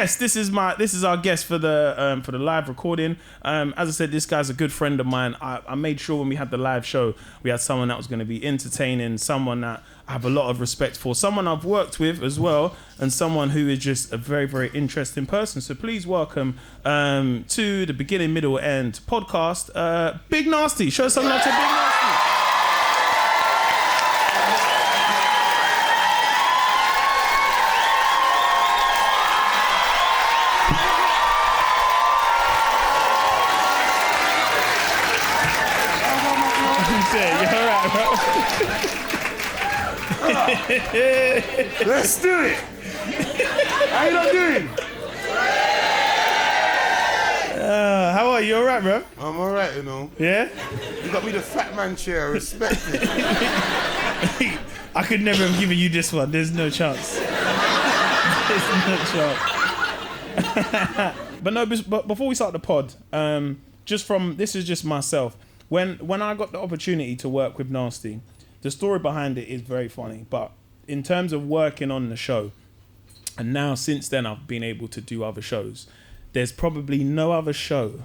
guest. This is our guest for the live recording. As I said, this guy's a good friend of mine. I made sure when we had the live show, we had someone that was going to be entertaining, someone that I have a lot of respect for, someone I've worked with as well, and someone who is just a very, very interesting person. So please welcome to the Beginning, Middle, End podcast, Big Narstie. Show some love to Big Narstie. Let's do it. How you not doing? How are you? All right, bro? I'm all right, you know. Yeah? You got me the fat man chair. Respect it. I could never have given you this one. There's no chance. There's no chance. But before we start the pod, this is just myself. When I got the opportunity to work with Narstie, the story behind it is very funny. But in terms of working on the show, and now since then I've been able to do other shows, there's probably no other show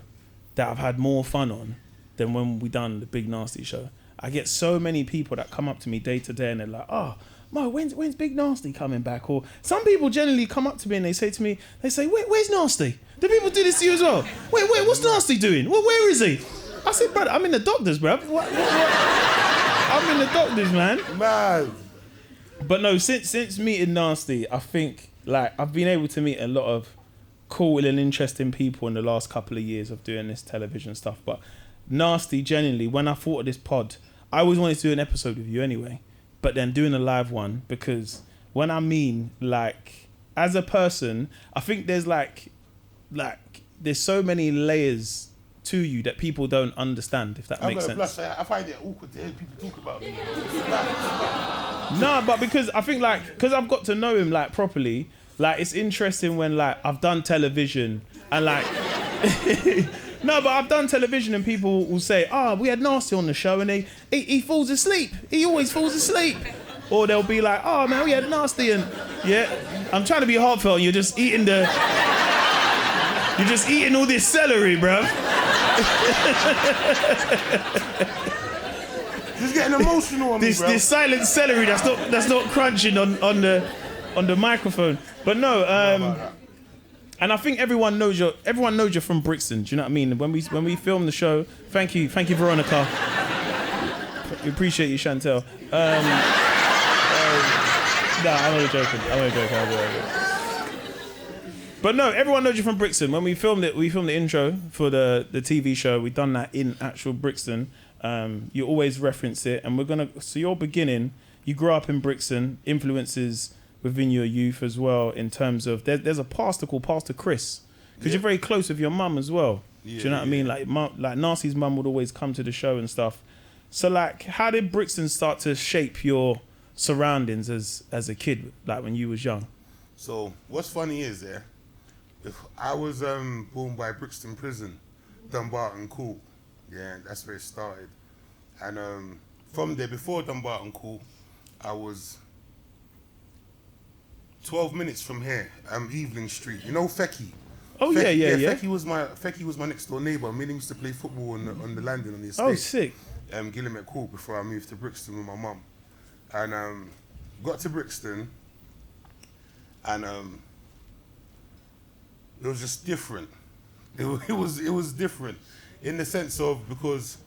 that I've had more fun on than when we done the Big Narstie show. I get so many people that come up to me day to day and they're like, "Oh, Mo, when's Big Narstie coming back?" Or some people generally come up to me and they say, "Where's Narstie? Do people do this to you as well? Wait, what's Narstie doing? Well, where is he?" I said, "Brother, I'm in the doctors, bro. What? I'm in the doctors, man." But no, since meeting Narstie, I think like I've been able to meet a lot of cool and interesting people in the last couple of years of doing this television stuff. But Narstie, genuinely, when I thought of this pod, I always wanted to do an episode with you anyway. But then doing a live one, because when I mean like as a person, I think there's like there's so many layers to you that people don't understand, if that makes sense. Plus, I find it awkward to hear people talk about me. No, but because I think because I've got to know him like properly, like it's interesting when like I've done television and like no, but I've done television and people will say, "Oh, we had Narstie on the show and he falls asleep. He always falls asleep." Or they'll be like, "Oh man, we had Narstie and yeah, I'm trying to be heartfelt and you're just eating all this celery, bruv." Just getting emotional on me, bro. This silent celery that's not crunching on the microphone. But no, and I think everyone knows you're from Brixton. Do you know what I mean? When we film the show, thank you, Veronica. We appreciate you, Chantel. No, I'm only joking. But no, everyone knows you from Brixton. When we filmed the intro for the TV show, we done that in actual Brixton. You always reference it, and so your beginning, you grew up in Brixton, influences within your youth as well in terms of, there's a pastor called Pastor Chris, because you're very close with your mum as well. Do you know what I mean? Like Narstie's mum would always come to the show and stuff. So like, how did Brixton start to shape your surroundings as a kid, like when you was young? So what's funny is, if I was born by Brixton Prison, Dumbarton Court. Yeah, that's where it started. And from there, before Dumbarton Court, I was 12 minutes from here, Evelyn Street. You know Fecky? Oh, yeah. Fecky was my next door neighbour. Me and him used to play football on the landing on the estate. Oh, sick. Gilligan Court before I moved to Brixton with my mum. And got to Brixton, and it was just different. It was different in the sense of, because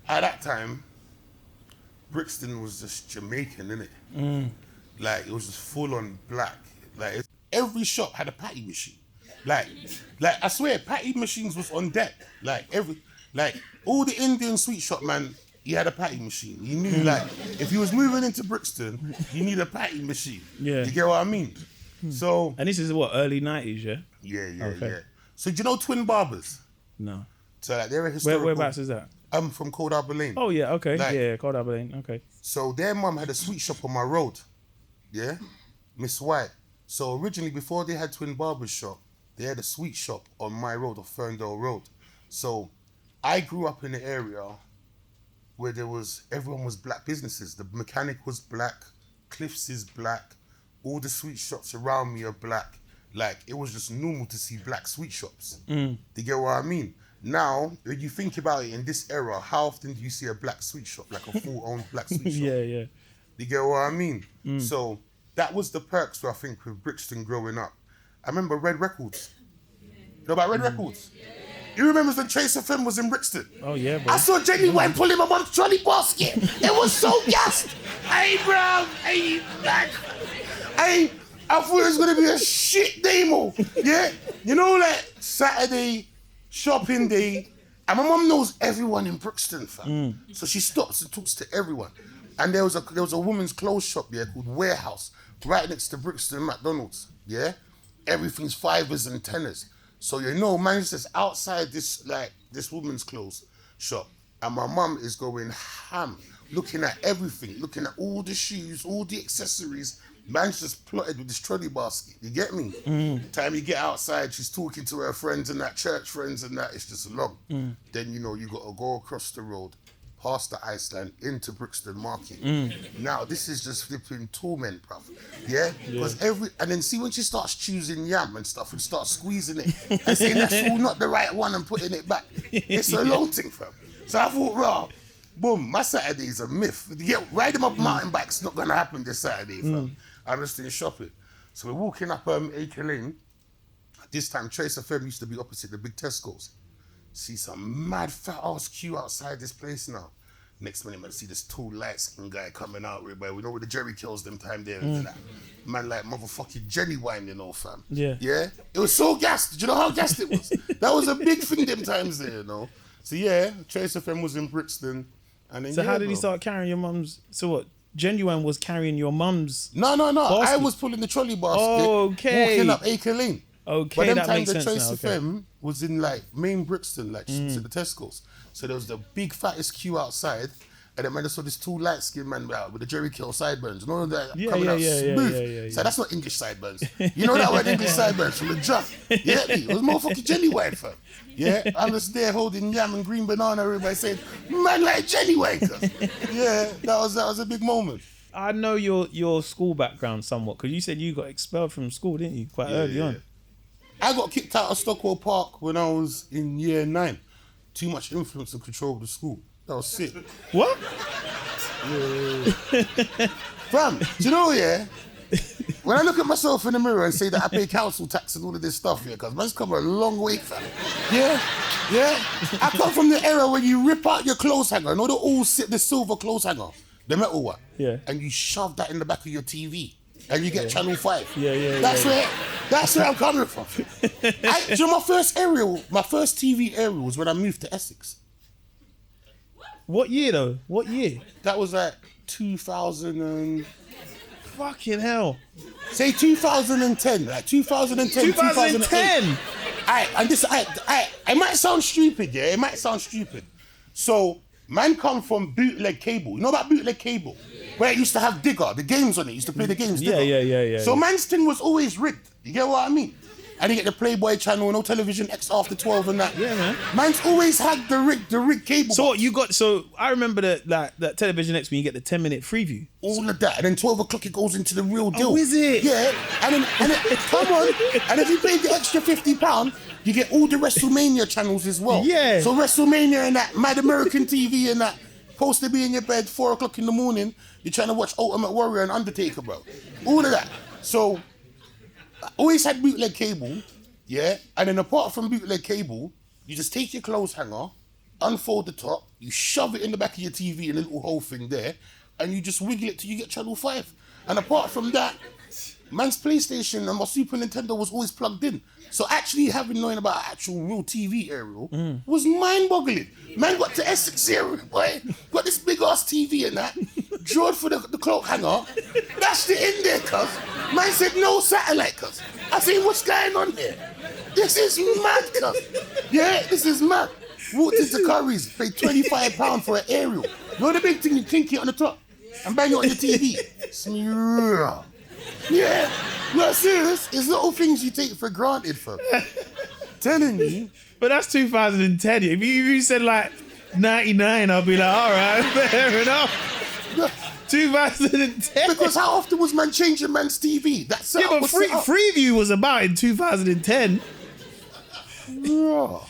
at that time Brixton was just Jamaican, innit? Like it was just full on black. Like every shop had a patty machine. Like I swear, patty machines was on deck. Like all the Indian sweet shop man, he had a patty machine. You knew like if you was moving into Brixton, you need a patty machine. Yeah. You get what I mean? So, and this is what, early 90s, yeah? Yeah. So do you know Twin Barbers? No. So like they're a historical. Whereabouts is that? I'm from Cold Harbour Lane. Oh yeah, okay. Yeah, Cold Harbour Lane, okay. So their mum had a sweet shop on my road. Yeah? Miss White. So originally, before they had Twin Barbers shop, they had a sweet shop on my road, of Ferndale Road. So I grew up in an area where everyone was black businesses. The mechanic was black, Cliffs is black, all the sweet shops around me are black. like it was just normal to see black sweet shops. Do you get what I mean? Now, when you think about it in this era, how often do you see a black sweet shop, like a full-owned black sweet shop? Yeah. Do you get what I mean? So that was the perks, I think, with Brixton growing up. I remember Red Records. You know about Red Records? You remember when Trace FM was in Brixton? Oh, yeah, bro. I saw Jenny White pulling my mom's trolley basket. It was so gassed. Hey, bro. Hey, man. Hey, I thought it was going to be a shit demo. Yeah? You know, like Saturday shopping day. And my mom knows everyone in Brixton, fam. So she stops and talks to everyone. And there was a woman's clothes shop, yeah, called Warehouse, right next to Brixton McDonald's, yeah? Everything's 5s and 10s. So you know, man's just outside this woman's clothes shop, and my mum is going ham, looking at everything, looking at all the shoes, all the accessories. Man's just plotted with this trolley basket. You get me? Time you get outside, she's talking to her friends and that, church friends and that. It's just long. Then you know you got to go across the road, past the Iceland, into Brixton Market. Now this is just flipping torment, bruv. Yeah? Because and then see when she starts choosing yam and stuff and starts squeezing it and saying that's all not the right one and putting it back. It's a long thing, fam. So I thought, raw, boom, my Saturday's a myth. Yeah, riding my mountain bike's not gonna happen this Saturday, fam. I'm just in shopping. So we're walking up Acre Lane. At this time, Trace FM used to be opposite the big Tesco's. See some mad fat ass queue outside this place now. Next minute, man, see this tall light skinned guy coming out with, we know where the Jerry kills them time there. And that. Man, like motherfucking Jenny wine, you know, fam. Yeah. It was so gassed. Did you know how gassed it was? That was a big thing them times there, you know. So yeah, Trace FM was in Brixton. And then, so how did he start carrying your mum's? So what? Genuine was carrying your mum's. No. Basket. I was pulling the trolley basket. Walking up Acre Lane. Okay, but that makes sense. The Trace FM was in like main Brixton, like just to the Tesco's. So there was the big fattest queue outside, and then man, I saw this tall light skinned man out with the Jerry Kill sideburns. You know that coming out smooth. So that's not English sideburns. You know that word English sideburns from the jump. Yeah, it was motherfucking Jenny White, fam. Yeah, I was there holding yam and green banana. Everybody saying, "Man, like Jenny White." Yeah, that was a big moment. I know your school background somewhat because you said you got expelled from school, didn't you? Quite early on. I got kicked out of Stockwell Park when I was in year 9. Too much influence and control of the school. That was sick. What? Yeah. Fam, do you know, when I look at myself in the mirror and say that I pay council tax and all of this stuff, because man's come a long way, fam. Yeah. I come from the era when you rip out your clothes hanger, the silver clothes hanger, the metal one. Yeah. And you shove that in the back of your TV. And you get Channel 5. That's where I'm coming from. Do you know my first TV aerial was when I moved to Essex. What year though? What year? That was like 2000 and... Fucking hell. Say 2010. Like 2010. 2010? It might sound stupid, yeah? It might sound stupid. So, man come from bootleg cable. You know about bootleg cable? Where it used to have Digger, the games on it. Used to play the games. Digger. Yeah. So man's thing was always rigged. You get what I mean? And you get the Playboy channel, no television X after 12 and that. Yeah, man. Man's always had the rig cable. So what you got? So I remember that television X when you get the 10-minute preview. All of that, and then 12 o'clock it goes into the real deal. Oh, is it? Yeah, and come on. And if you pay the extra £50, you get all the WrestleMania channels as well. Yeah. So WrestleMania and that, Mad American TV and that. Supposed to be in your bed 4 o'clock in the morning. You're trying to watch Ultimate Warrior and Undertaker, bro. All of that. So, I always had bootleg cable, yeah? And then apart from bootleg cable, you just take your clothes hanger, unfold the top, you shove it in the back of your TV in a little hole thing there, and you just wiggle it till you get Channel 5. And apart from that, man's PlayStation and my Super Nintendo was always plugged in. So actually knowing about actual real TV aerial was mind-boggling. Man got to Essex aerial, boy. Got this big-ass TV and that. Drawed for the cloak hanger. Dashed it in there, cuz. Man said, no satellite, cuz. I said, what's going on here? This is mad, cuz. Yeah, this is mad. Walked into Curry's, paid £25 for an aerial. You know the big thing, you clink it on the top and bang it on your TV. Smear. Yeah, no, serious. It's little things you take for granted, fam. Telling you. But that's 2010. If you said like 99, I'll be like, all right, fair enough. 2010. Because how often was man changing man's TV? That's Yeah, but Freeview was about in 2010. Bro.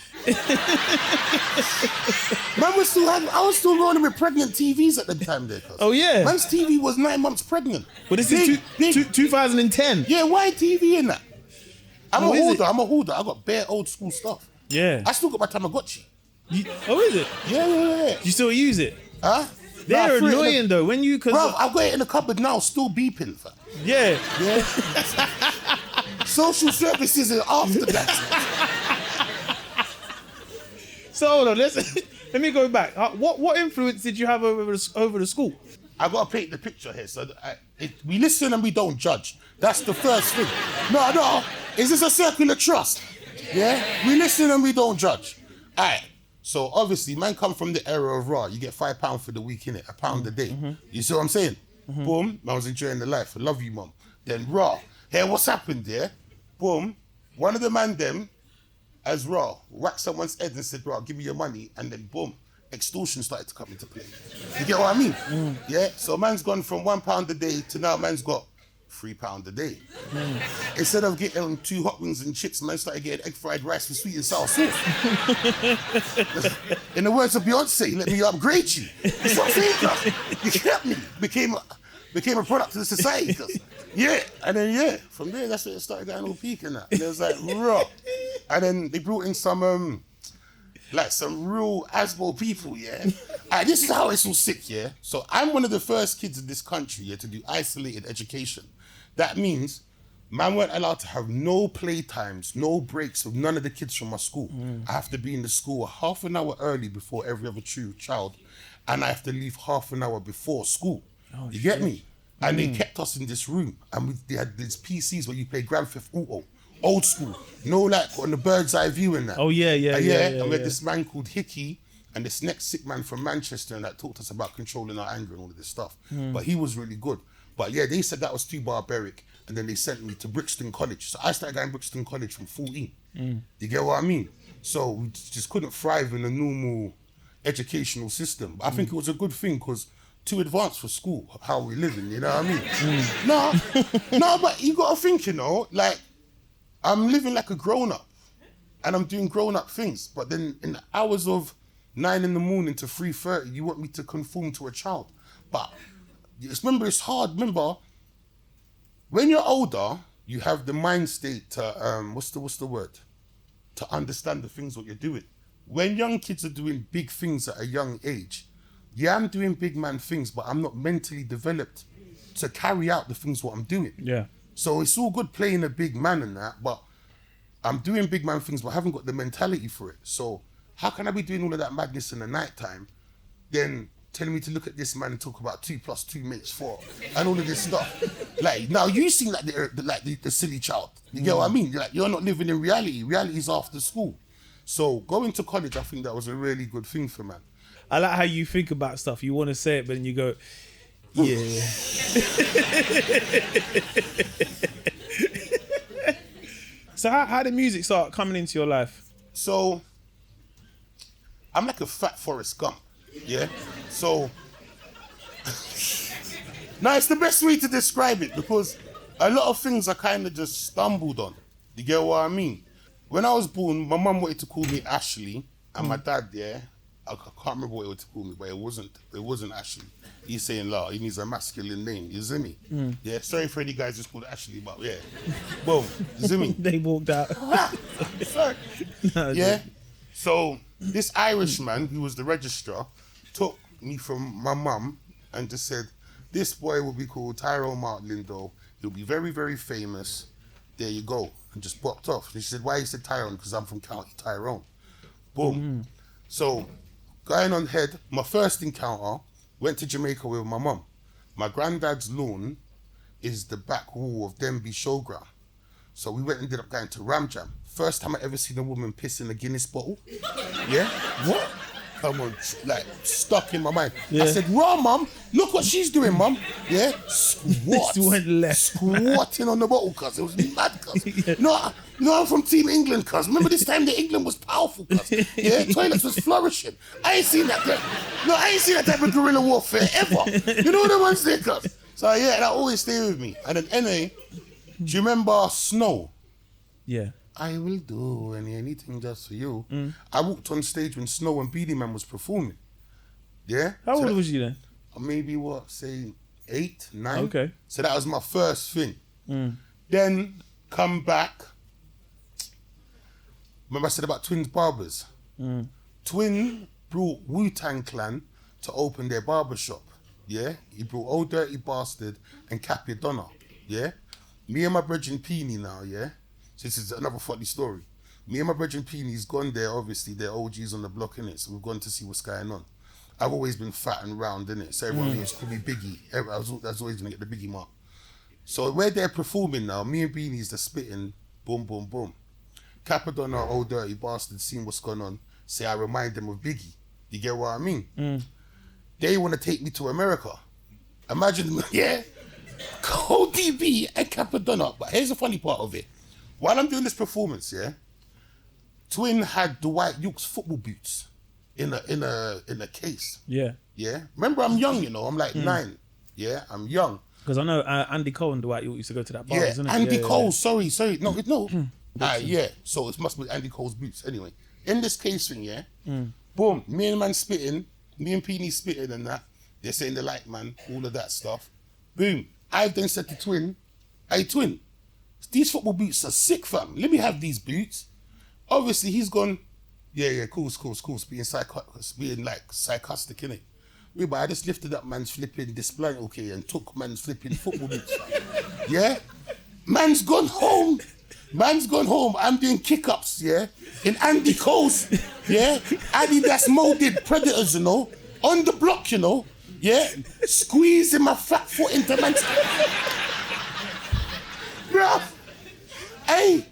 Man was still I was still rolling with pregnant TVs at the time there. Oh yeah. Man's TV was 9 months pregnant. But this is 2010. Yeah, why TV in that? I'm a is hoarder. I got bare old school stuff. Yeah. I still got my Tamagotchi. Oh, is it? Yeah. You still use it? Huh? They're annoying though. When you, bro, I've got it in the cupboard now, still beeping. Fam. Yeah. Social services are after that. So hold on, let me go back. What influence did you have over the school? I gotta paint the picture here. So we listen and we don't judge. That's the first thing. No. Is this a circular trust? Yeah. We listen and we don't judge. All right. So obviously, man, come from the era of raw. You get £5 for the week, innit? £1 a day. Mm-hmm. You see what I'm saying? Mm-hmm. Boom. I was enjoying the life. I love you, mum. Then raw. Hey, what's happened there? Boom. One of the man them, as raw, whacked someone's head and said, "Raw, give me your money," and then boom, extortion started to come into play. You get what I mean? Yeah. So man's gone from £1 a day to now man's got £3 a day. Instead of getting 2 hot wings and chips, man started getting egg fried rice with sweet and sour sauce. In the words of Beyonce, let me upgrade you. You know what I'm saying? You kept me. Became a product of the society. Yeah, and then from there that's when it started getting all peak and that. And it was like raw. And then they brought in some real Asbo people, yeah. This is how it's all sick, yeah. So I'm one of the first kids in this country, yeah, to do isolated education. That means man weren't allowed to have no playtimes, no breaks with none of the kids from my school. I have to be in the school half an hour early before every other true child, and I have to leave half an hour before school. You get me? And they kept us in this room, and they had these PCs where you play Grand Theft Auto, old school, no like on the bird's eye view and that. Oh yeah. And we had this man called Hickey, and this next sick man from Manchester, and that taught us about controlling our anger and all of this stuff. But he was really good. But yeah, they said that was too barbaric, and then they sent me to Brixton College. So I started going to Brixton College from 14. You get what I mean? So we just couldn't thrive in a normal educational system. But I think it was a good thing because too advanced for school, how we living, you know what I mean? No, but you gotta think, you know, like I'm living like a grown-up and I'm doing grown-up things, but then in the hours of 9 in the morning to 3:30, you want me to conform to a child. But just remember, it's hard. Remember, when you're older, you have the mind state to, what's the word? To understand the things what you're doing. When young kids are doing big things at a young age, yeah, I'm doing big man things, but I'm not mentally developed to carry out the things what I'm doing. Yeah. So it's all good playing a big man and that, but I'm doing big man things, but I haven't got the mentality for it. So how can I be doing all of that madness in the night time, then telling me to look at this man and talk about 2 + 2 makes 4 and all of this stuff? Like, now you seem like the silly child. You get what I mean? Like, you're not living in reality. Reality is after school. So going to college, I think that was a really good thing for man. I like how you think about stuff. You want to say it, but then you go, yeah. So how did music start coming into your life? So I'm like a fat Forrest Gump, yeah? So, now it's the best way to describe it because a lot of things I kind of just stumbled on. You get what I mean? When I was born, my mum wanted to call me Ashley, and my dad, yeah, I can't remember what he wanted to call me, but it wasn't Ashley. He's saying, "La, he needs a masculine name." You see me? Yeah. Sorry for any guys who's called Ashley, but yeah. Boom. You see me? They walked out. Sorry. No, yeah. So this Irishman who was the registrar took me from my mum and just said, "This boy will be called Tyrone Mark Lindo. He'll be very, very famous. There you go." And just popped off. And she said, "Why you said Tyrone?" "Because I'm from County Tyrone." Boom. So going on head, my first encounter, went to Jamaica with my mum. My granddad's lawn is the back wall of Denby Showground. So we ended up going to Ram Jam. First time I ever seen a woman piss in a Guinness bottle. Yeah? What? come on, like stuck in my mind. Yeah. I said, raw, mum, look what she's doing, mum. Yeah, squat. She went left. Squatting on the bottle, cuz. It was mad, cuz. I'm from Team England, cuz. Remember this time that England was powerful, cuz. Yeah, toilets was flourishing. I ain't seen that type of guerrilla warfare ever. You know what I'm saying, cuz? So yeah, that always stay with me. And then anyway, do you remember Snow? Yeah. I will do anything just for you. I walked on stage when Snow and Beanie Man was performing. Yeah? How old was you then? Maybe say 8, 9. Okay. So that was my first thing. Then come back. Remember I said about Twins Barbers? Twin brought Wu-Tang Clan to open their barber shop. Yeah? He brought Old Dirty Bastard and Cappy Donna. Yeah? Me and my brethren Payne now, yeah? So this is another funny story. Me and my brethren Payne's gone there, obviously, they're OGs on the block, innit? So we've gone to see what's going on. I've always been fat and round, innit? So everyone used to call me Biggie. I was always going to get the Biggie mark. So where they're performing now, me and Beanie's the spitting, boom, boom, boom. Capadonna, Old Dirty Bastard, seeing what's going on, say I remind them of Biggie. You get what I mean? They want to take me to America. Imagine, yeah? Cold DB and Capadonna. But here's the funny part of it. While I'm doing this performance, yeah, Twin had Dwight York's football boots in a case. Yeah. Yeah. Remember, I'm young, you know. I'm like 9. Yeah, I'm young. Because I know Andy Cole and Dwight York used to go to that bar, Yeah, isn't it? Andy Cole. Sorry. No. Yeah. So it must be Andy Cole's boots. Anyway, in this case thing, yeah. Boom. Me and man spitting. Me and Peony spitting and that. They're saying the light man, all of that stuff. Boom. I then said to Twin, "Hey, Twin. These football boots are sick, fam. Let me have these boots." Obviously, he's gone, yeah, cool. Being like sarcastic, innit? Yeah, but I just lifted up man's flipping display, okay, and took man's flipping football boots, fam. Yeah? Man's gone home. I'm doing kick-ups, yeah? In Andy Cole's, yeah? Adidas molded Predators, you know? On the block, you know? Yeah? Squeezing my fat foot into man's... Bruh. Hey,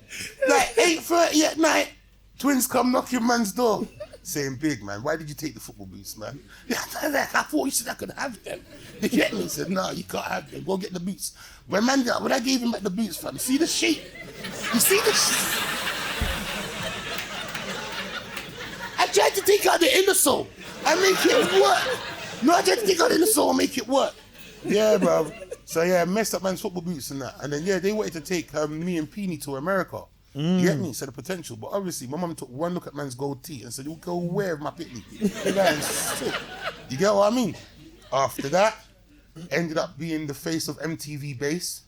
like 8:30 at night, Twins come knocking man's door, saying, "Big man, why did you take the football boots, man?" I thought you said I could have them. You get me? He said, "No, you can't have them. Go get the boots." When I gave him back the boots, fam, see the shape? You see the shape? I tried to take out the inner sole and make it work. No, I tried to take out the inner sole and make it work. Yeah, bro. So yeah, I messed up man's football boots and that. And then yeah, they wanted to take me and Peony to America. You get me? So the potential. But obviously my mum took one look at man's gold teeth and said, "You'll go where with my pitney?" You get what I mean? After that, ended up being the face of MTV Bass.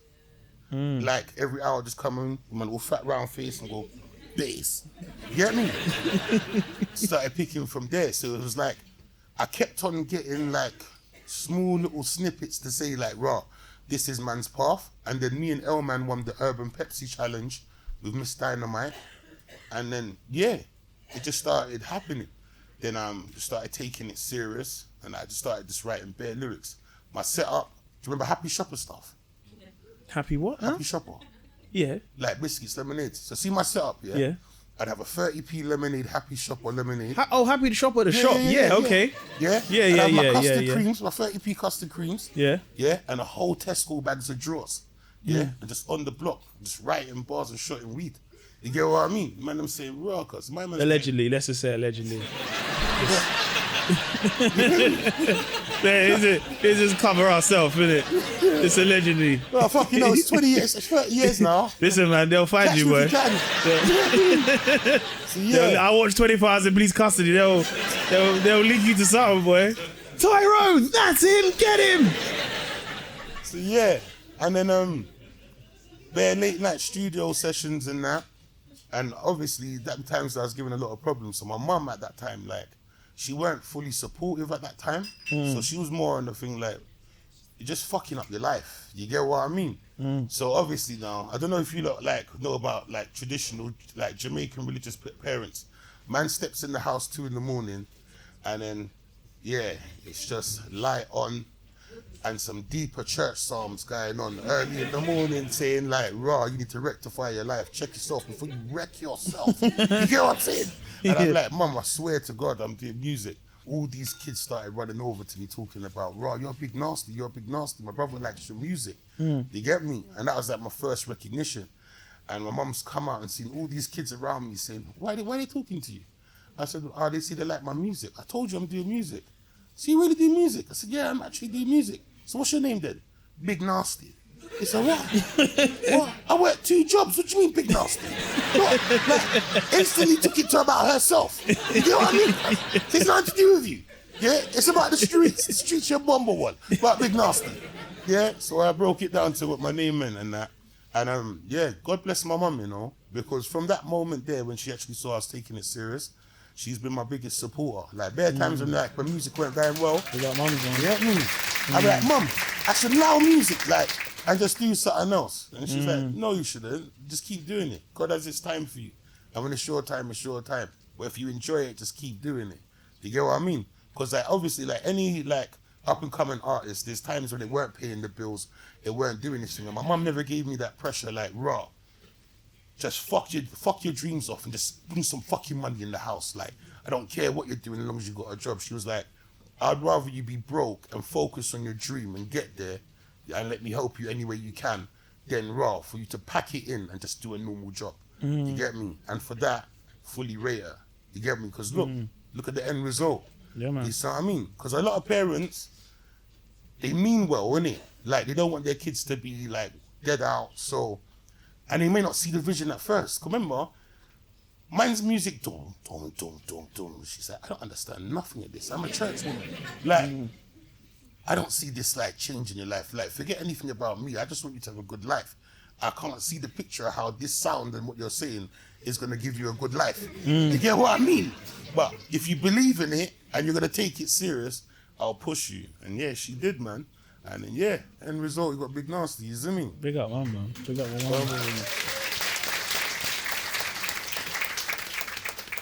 Like every hour just come in with my little fat round face and go, "Bass." You get me? Started picking from there. So it was like, I kept on getting like small little snippets to say like, "Raw, this is man's path." And then me and L-Man won the Urban Pepsi Challenge with Miss Dynamite. And then, yeah, it just started happening. Then just started taking it serious and I just started just writing bare lyrics. My setup, do you remember Happy Shopper stuff? Happy what? Happy Shopper. Yeah. Like biscuits, lemonades. So see my setup, yeah? Yeah. I'd have a 30p lemonade, Happy Shopper lemonade. Happy to shop at the shop. Yeah, okay. Yeah? Yeah. I'd have my custard creams, my 30p custard creams. Yeah. Yeah, and a whole Tesco bags of drawers. Yeah, and just on the block, just writing bars and shooting weed. You get what I mean? Man, I'm saying raw, cause my man's allegedly, let's just say allegedly. It's just cover ourselves, innit? It's allegedly. Oh, fuck, you know, it's 20 years, it's 30 years now. Listen, man, they'll find you, boy. So, yeah. I watch 24 Hours in Police Custody. They'll link you to something, boy. Tyrone, that's him. Get him. So yeah, and then bare late night studio sessions and that, and obviously that times I was given a lot of problems. So my mum at that time, like, she weren't fully supportive at that time. So she was more on the thing like, you're just fucking up your life. You get what I mean? So obviously now, I don't know if you lot like know about like traditional like Jamaican religious parents. Man steps in the house 2 a.m. and then yeah, it's just light on and some deeper church psalms going on early in the morning saying like, "Raw, you need to rectify your life. Check yourself before you wreck yourself." You get what I'm saying? And I'm like, "Mum, I swear to God, I'm doing music." all these kids started running over to me talking about, "Raw, you're a big Narstie, you're a big Narstie. My brother likes your music." You get me? And that was like my first recognition. And my mum's come out and seen all these kids around me saying, why are they talking to you? I said, "Oh, they see they like my music. I told you I'm doing music." "So you really do music?" I said, "Yeah, I'm actually doing music." "So what's your name then?" "Big Narstie." He said, "What?" "What? I work 2 jobs. What do you mean, Big Narstie?" What? Like, instantly took it to about herself. You know what I mean? It's nothing to do with you. Yeah, it's about the streets. The streets your bumble one. About Big Narstie. Yeah, so I broke it down to what my name meant and that. And yeah, God bless my mum, you know, because from that moment there, when she actually saw us taking it serious, she's been my biggest supporter. Like, bare times when like when music weren't going well, You got mum's on. yeah, I'd be like, "Mum, I should allow music, like, and just do something else." And she's like, "No, you shouldn't. Just keep doing it. God has His time for you. And when it's your time, it's your time. But if you enjoy it, just keep doing it." You get what I mean? Because like obviously, like any like up and coming artist, there's times when they weren't paying the bills, they weren't doing anything. And my mum never gave me that pressure, like, "Raw, just fuck your dreams off and just bring some fucking money in the house. Like, I don't care what you're doing as long as you got a job." She was like, "I'd rather you be broke and focus on your dream and get there and let me help you any way you can than raw for you to pack it in and just do a normal job." You get me? And for that, fully rate her. You get me? Because look at the end result. Yeah, man. You see what I mean? Because a lot of parents, they mean well, innit? Like, they don't want their kids to be like dead out, so, and they may not see the vision at first. 'Cause remember, mine's music, dum, dum, dum, dum, dum. She's like, "I don't understand nothing of this. I'm a church woman. Like, I don't see this like changing your life. Like, forget anything about me. I just want you to have a good life. I can't see the picture of how this sound and what you're saying is gonna give you a good life." You get what I mean? But if you believe in it and you're gonna take it serious, I'll push you. And yeah, she did, man. And then yeah, end result, you got Big Narstie, you see me? Big up, man. Big up, man.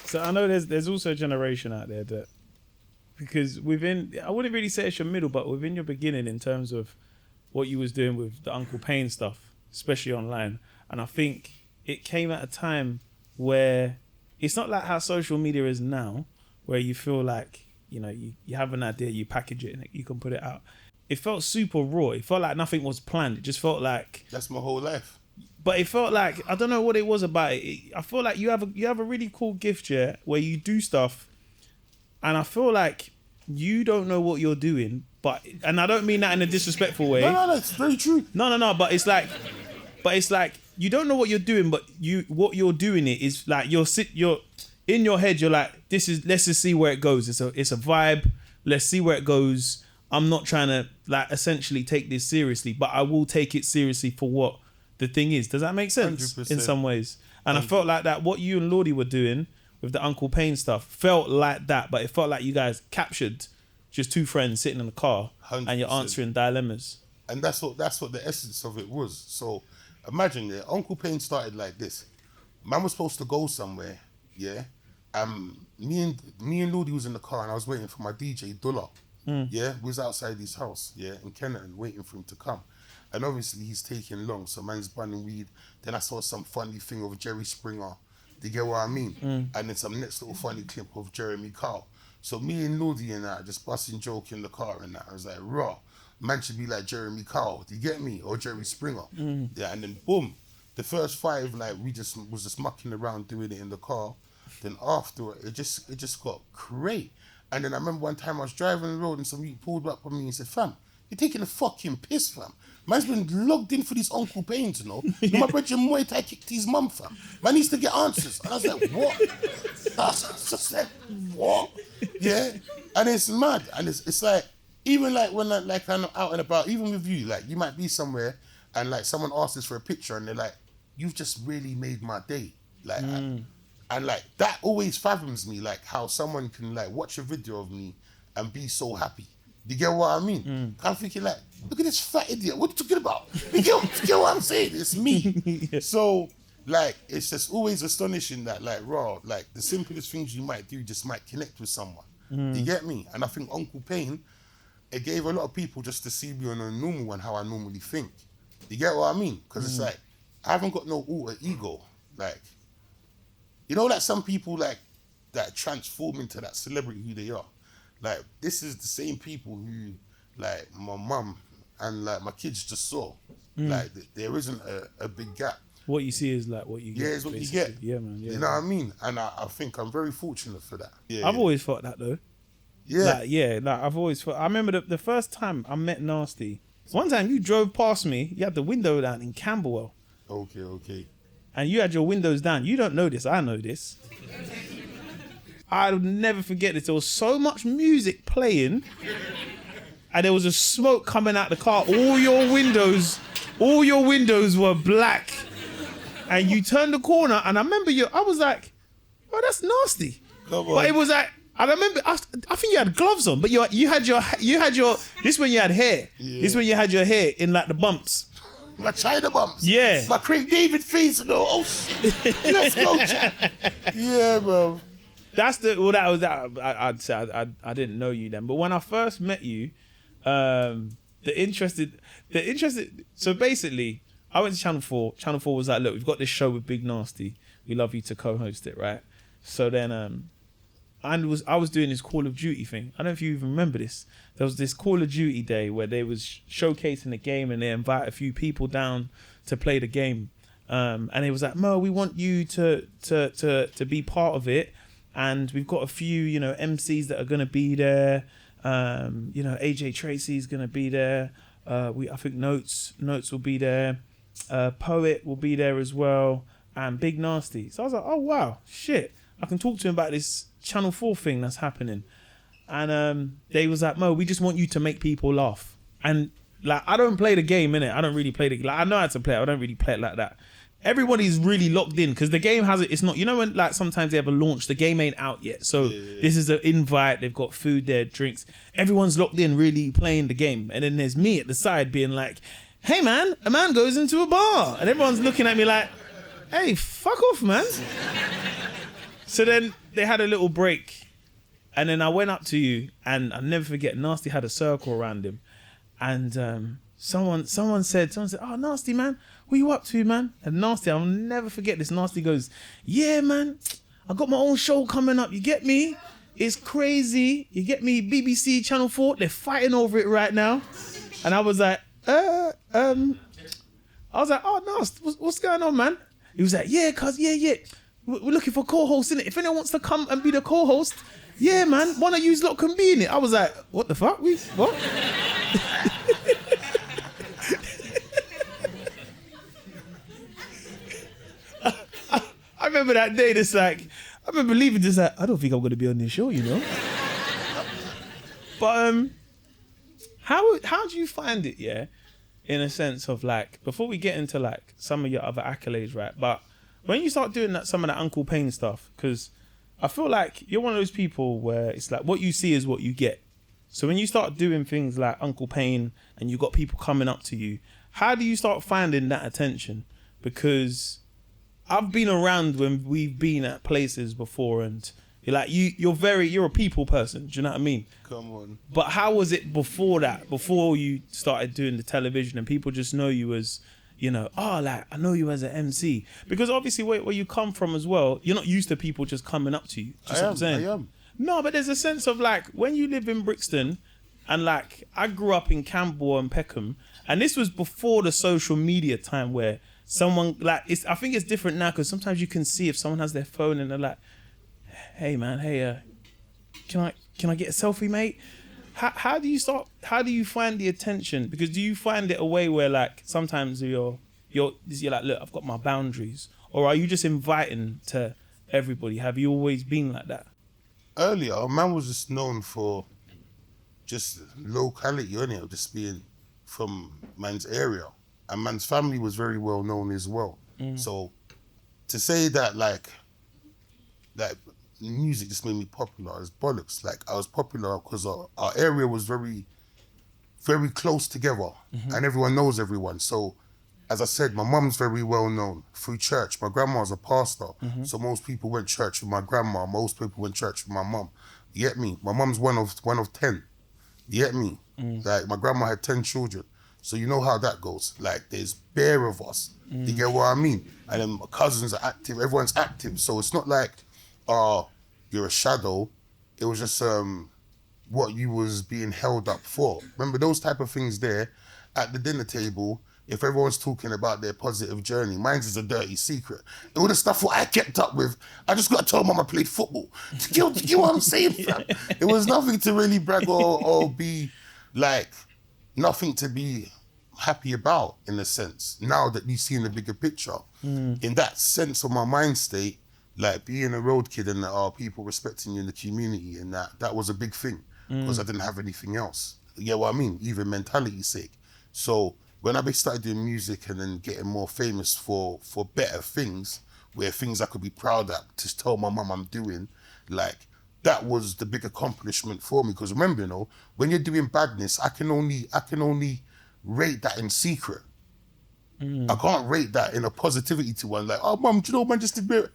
So I know there's also a generation out there that, because I wouldn't really say it's your middle, but within your beginning in terms of what you was doing with the Uncle Payne stuff, especially online, and I think it came at a time where it's not like how social media is now, where you feel like, you know, you have an idea, you package it and you can put it out. It felt super raw. It felt like nothing was planned. It just felt like... That's my whole life. But it felt like, I don't know what it was about it. I feel like you have a really cool gift, yeah, where you do stuff, and I feel like you don't know what you're doing, and I don't mean that in a disrespectful way. No, it's very true. No, but it's like you don't know what you're doing, but what you're doing it is like you're in your head. You're like, let's just see where it goes. It's a vibe. Let's see where it goes. I'm not trying to like essentially take this seriously, but I will take it seriously for what the thing is. Does that make sense? 100%. In some ways? And I felt like that what you and Lordy were doing with the Uncle Payne stuff felt like that, but it felt like you guys captured just 2 friends sitting in a car 100%. and you're answering dilemmas. And that's what the essence of it was. So imagine, yeah, Uncle Payne started like this. Man was supposed to go somewhere, yeah. Me and Lordy was in the car and I was waiting for my DJ Dullah. Yeah, we was outside his house, yeah, in Kennerton, waiting for him to come. And obviously he's taking long, so man's bunning weed. Then I saw some funny thing of Jerry Springer. Do you get what I mean? And then some next little funny clip of Jeremy Kyle. So me and Lordy and that just busting joke in the car and that. I was like, raw, man should be like Jeremy Kyle. Do you get me? Or Jerry Springer. Yeah, and then boom, the first 5, like we was just mucking around doing it in the car. Then after it just got great. And then I remember one time I was driving the road and somebody pulled up on me and said, "Fam, you're taking a fucking piss, fam. Man's been logged in for these Uncle Paynes, you know. My brother Muay Thai kicked his mum, fam. Man needs to get answers." And I was like, "What?" I was like, "What?" Yeah. And it's mad. And it's like, even like when I'm out and about, even with you, like you might be somewhere and like someone asks us for a picture and they're like, "You've just really made my day." Like, and like that always fathoms me, like how someone can like watch a video of me and be so happy. Do you get what I mean? I'm thinking like, look at this fat idiot. What are you talking about? You get what I'm saying? It's me. Yeah. So like, it's just always astonishing that like raw, like the simplest things you might do just might connect with someone. Do you get me? And I think Uncle Payne, it gave a lot of people just to see me on a normal one, how I normally think. Do you get what I mean? Because it's like, I haven't got no alter ego. Like, you know, like some people like that transform into that celebrity who they are. like this is the same people who like my mum and like my kids just saw. Like there isn't a big gap. What you see is like what you get. Yeah, it's what basically. you get. Yeah, man. Yeah, you know what I mean? And I think I'm very fortunate for that. Yeah, I've always thought that though. Yeah. Like I've always thought. I remember the first time I met Narstie. One time you drove past me. You had the window down in Camberwell. Okay. And you had your windows down. You don't know this. I know this. I'll never forget this. There was so much music playing, and there was a smoke coming out the car. All your windows were black. And you turned the corner, and I remember I was like, "Oh, that's Narstie." Come on. But it was like, and I remember, I think you had gloves on, but you had your. This when you had hair. Yeah. This when you had your hair in like the bumps. My China bumps. Yeah. My Craig David face. No, let's go. Yeah, bro. That's that was that. I'd say I didn't know you then, but when I first met you, the interested. So basically, I went to Channel 4. Channel 4 was like, look, we've got this show with Big Narstie. We love you to co-host it, right? So then, I was doing this Call of Duty thing. I don't know if you even remember this. There was this Call of Duty day where they was showcasing the game and they invite a few people down to play the game. And it was like, Mo, we want you to be part of it. And we've got a few, MCs that are going to be there. AJ Tracy's going to be there. I think Notes will be there. Poet will be there as well. And Big Narstie. So I was like, oh, wow, shit. I can talk to him about this Channel 4 thing that's happening. And they was like, Mo, we just want you to make people laugh. And like, I don't play the game, innit? I don't really play the game. Like, I know how to play it. I don't really play it like that. Everybody's really locked in because the game it's not, when like sometimes they have a launch, the game ain't out yet. So This is an invite. They've got food there, drinks. Everyone's locked in, really playing the game. And then there's me at the side being like, hey man, a man goes into a bar. And everyone's looking at me like, hey, fuck off, man. So then they had a little break. And then I went up to you and I'll never forget, Narstie had a circle around him. And someone said, oh, Narstie, man, what you up to, man? And Narstie, I'll never forget this. Narstie goes, yeah, man, I got my own show coming up. You get me? It's crazy. You get me? BBC Channel 4, they're fighting over it right now. And I was like, oh, Narstie, what's going on, man? He was like, yeah, cuz, yeah. We're looking for co-hosts, innit? If anyone wants to come and be the co-host, yeah, man, one of you lot can be in it. I was like, what the fuck? What? I remember that day, I remember leaving this like, I don't think I'm going to be on this show, But how do you find it, yeah? In a sense of like, before we get into like some of your other accolades, right? But when you start doing some of that Uncle Payne stuff, because I feel like you're one of those people where it's like what you see is what you get. So when you start doing things like Uncle Payne and you got people coming up to you, how do you start finding that attention? Because I've been around when we've been at places before and you're like, you're a people person. Do you know what I mean? Come on. But how was it before that? Before you started doing the television and people just know you as, I know you as an MC. Because obviously where you come from as well, you're not used to people just coming up to you. Just what I'm saying. I am. No, but there's a sense of like, when you live in Brixton and like, I grew up in Camberwell and Peckham, and this was before the social media time where someone like, I think it's different now because sometimes you can see if someone has their phone and they're like, hey man, can I get a selfie, mate? How do you find the attention? Because do you find it a way where like sometimes you're like, look, I've got my boundaries, or are you just inviting to everybody? Have you always been like that? Earlier, man was just known for just locality, innit? Just being from man's area, and man's family was very well known as well. So to say that like music just made me popular is bollocks. Like I was popular because our area was very, very close together, and everyone knows everyone. So, as I said, my mum's very well known through church. My grandma's a pastor, so most people went church with my grandma. Most people went church with my mum. You get me? My mum's one of 10. You get me? Like my grandma had 10 children, so you know how that goes. Like there's bare of us. You get what I mean? And then my cousins are active. Everyone's active, so it's not like, you're a shadow. It was just what you was being held up for. Remember those type of things there at the dinner table. If everyone's talking about their positive journey, mine's is a dirty secret. All the stuff what I kept up with, I just got to tell mum I played football. You know what I'm saying, fam? It was nothing to really brag or be like, nothing to be happy about in a sense. Now that you've seen the bigger picture, in that sense of my mind state, like being a road kid and people respecting you in the community, and that was a big thing because I didn't have anything else. You get what I mean? Even mentality's sake. So when I started doing music and then getting more famous for better things, where things I could be proud of, to tell my mum I'm doing, like that was the big accomplishment for me. Because remember, you know, when you're doing badness, I can only rate that in secret. I can't rate that in a positivity to one. Like, oh mum, do you know man just did it?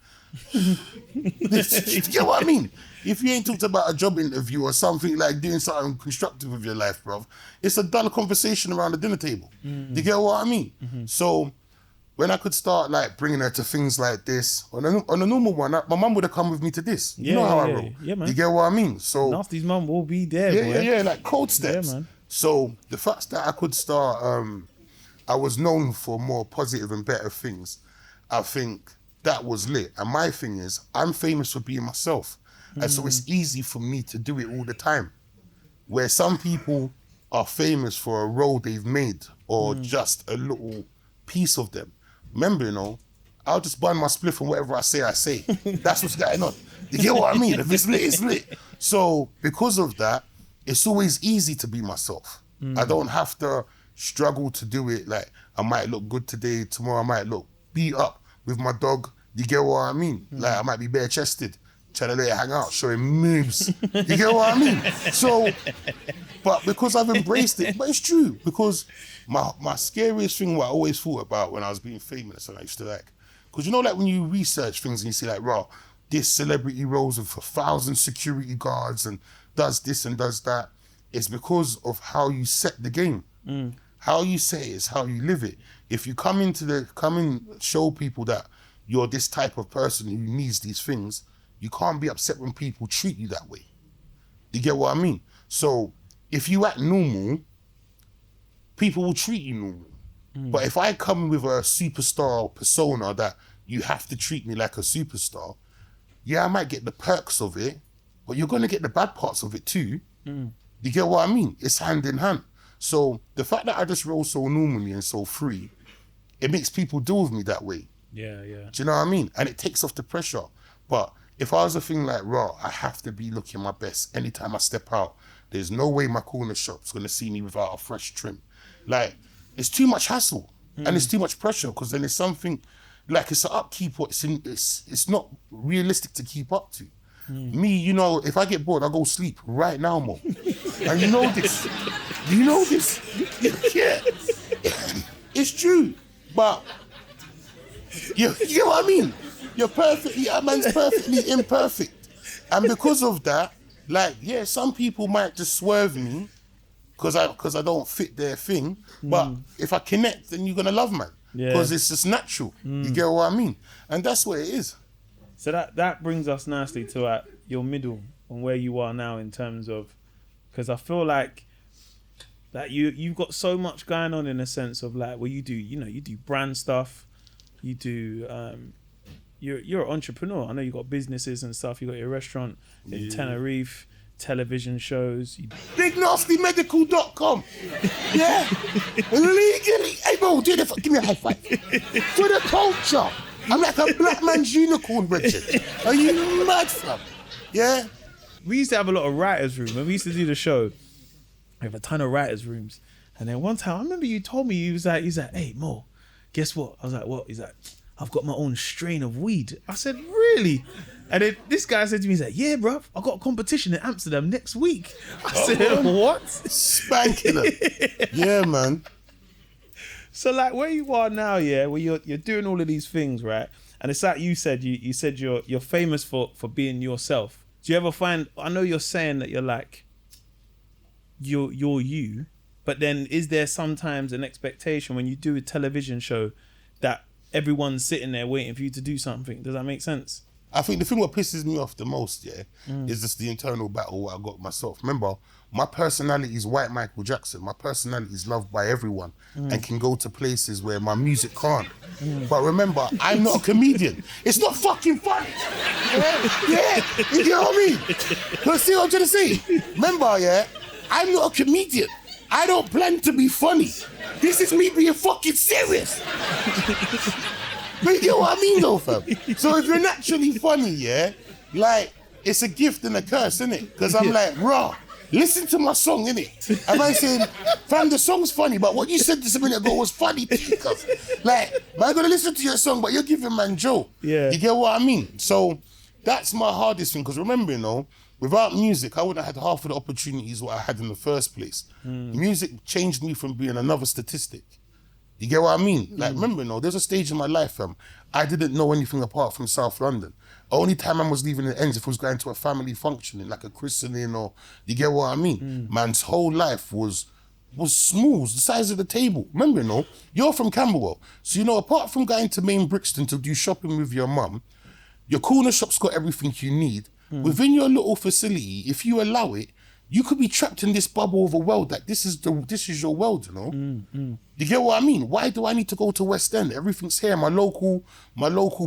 You get what I mean? If you ain't talked about a job interview or something, like doing something constructive with your life, bro, it's a dull conversation around the dinner table. You get what I mean? So when I could start like bringing her to things like this, on a normal one, my mum would have come with me to this. You know how I roll. Yeah, man. You get what I mean? So Narstie's mum will be there, boy. Yeah, like cold steps. Yeah, man. So the fact that I could start, I was known for more positive and better things. I think that was lit. And my thing is, I'm famous for being myself. And so it's easy for me to do it all the time. Where some people are famous for a role they've made or just a little piece of them. Remember, you know, I'll just burn my spliff and whatever I say. That's what's going on. You get what I mean? If it's lit, it's lit. So because of that, it's always easy to be myself. I don't have to struggle to do it. Like, I might look good today, tomorrow I might look beat up with my dog. You get what I mean? Like, I might be bare-chested, trying to let it hang out, showing moves. You get what I mean? So, but because I've embraced it, but it's true, because my scariest thing, what I always thought about when I was being famous, and I used to like, because you know, like when you research things and you see like, raw, this celebrity rolls with 1,000 security guards and does this and does that, it's because of how you set the game. How you say it is how you live it. If you come and show people that you're this type of person who needs these things, you can't be upset when people treat you that way. You get what I mean? So if you act normal, people will treat you normal. But if I come with a superstar persona that you have to treat me like a superstar, yeah, I might get the perks of it, but you're gonna get the bad parts of it too. You get what I mean? It's hand in hand. So the fact that I just roll so normally and so free, it makes people deal with me that way. Yeah. Do you know what I mean? And it takes off the pressure. But if I was a thing like, raw, I have to be looking my best anytime I step out. There's no way my corner shop's gonna see me without a fresh trim. Like, it's too much hassle and it's too much pressure, because then it's something, like it's an upkeep, it's not realistic to keep up to. Me, you know, if I get bored, I go sleep right now, Mo. And you know this. You know this. Yeah. It's true. But you know what I mean? A man's perfectly imperfect. And because of that, like, yeah, some people might just swerve me because I don't fit their thing. But if I connect, then you're gonna love man. Because it's just natural. You get what I mean? And that's what it is. So that brings us nicely to your middle and where you are now in terms of, because I feel like that you've got so much going on in a sense of like, well, you do brand stuff, you do you're an entrepreneur. I know you got businesses and stuff. You got your restaurant in Tenerife, television shows. BigNarstieMedical.com. Yeah. Legally. Hey, bro, give me a high five. For the culture. I'm like a black man's unicorn, Richard. Are you mad, fam? Yeah. We used to have a lot of writers' rooms. When we used to do the show, we have a ton of writers' rooms. And then one time, I remember you told me, he was like, hey, Mo, guess what? I was like, what? He's like, I've got my own strain of weed. I said, really? And then this guy said to me, he's like, yeah, bruv, I got a competition in Amsterdam next week. I said, what? Spanking it. Yeah, man. So like where you are now, yeah, where you're doing all of these things, right? And it's like you said you're famous for being yourself. Do you ever find, I know you're saying that you're like, you're you, but then is there sometimes an expectation when you do a television show that everyone's sitting there waiting for you to do something? Does that make sense? I think the thing what pisses me off the most, is just the internal battle what I got myself. Remember, my personality is white Michael Jackson. My personality is loved by everyone and can go to places where my music can't. But remember, I'm not a comedian. It's not fucking funny. Yeah, you know what I mean? Because see what I'm trying to say? Remember, I'm not a comedian. I don't plan to be funny. This is me being fucking serious. But you know what I mean though, fam? So if you're naturally funny, like, it's a gift and a curse, innit? Because I'm like, raw, listen to my song, innit? And I'm saying, fam, the song's funny, but what you said just a minute ago was funny too, cuz. Like, I'm gonna listen to your song, but you're giving man Joe. Yeah. You get what I mean? So that's my hardest thing, because remember, you know, without music, I wouldn't have had half of the opportunities what I had in the first place. Music changed me from being another statistic. You get what I mean? Like, remember, there's a stage in my life, I didn't know anything apart from South London. The only time I was leaving the ends if I was going to a family function, like a christening or, you get what I mean? Man's whole life was smooth, the size of the table. Remember, you're from Camberwell. So, apart from going to main Brixton to do shopping with your mum, your corner shop's got everything you need. Within your little facility, if you allow it, you could be trapped in this bubble of a world that this is your world, You get what I mean? Why do I need to go to West End? Everything's here. My local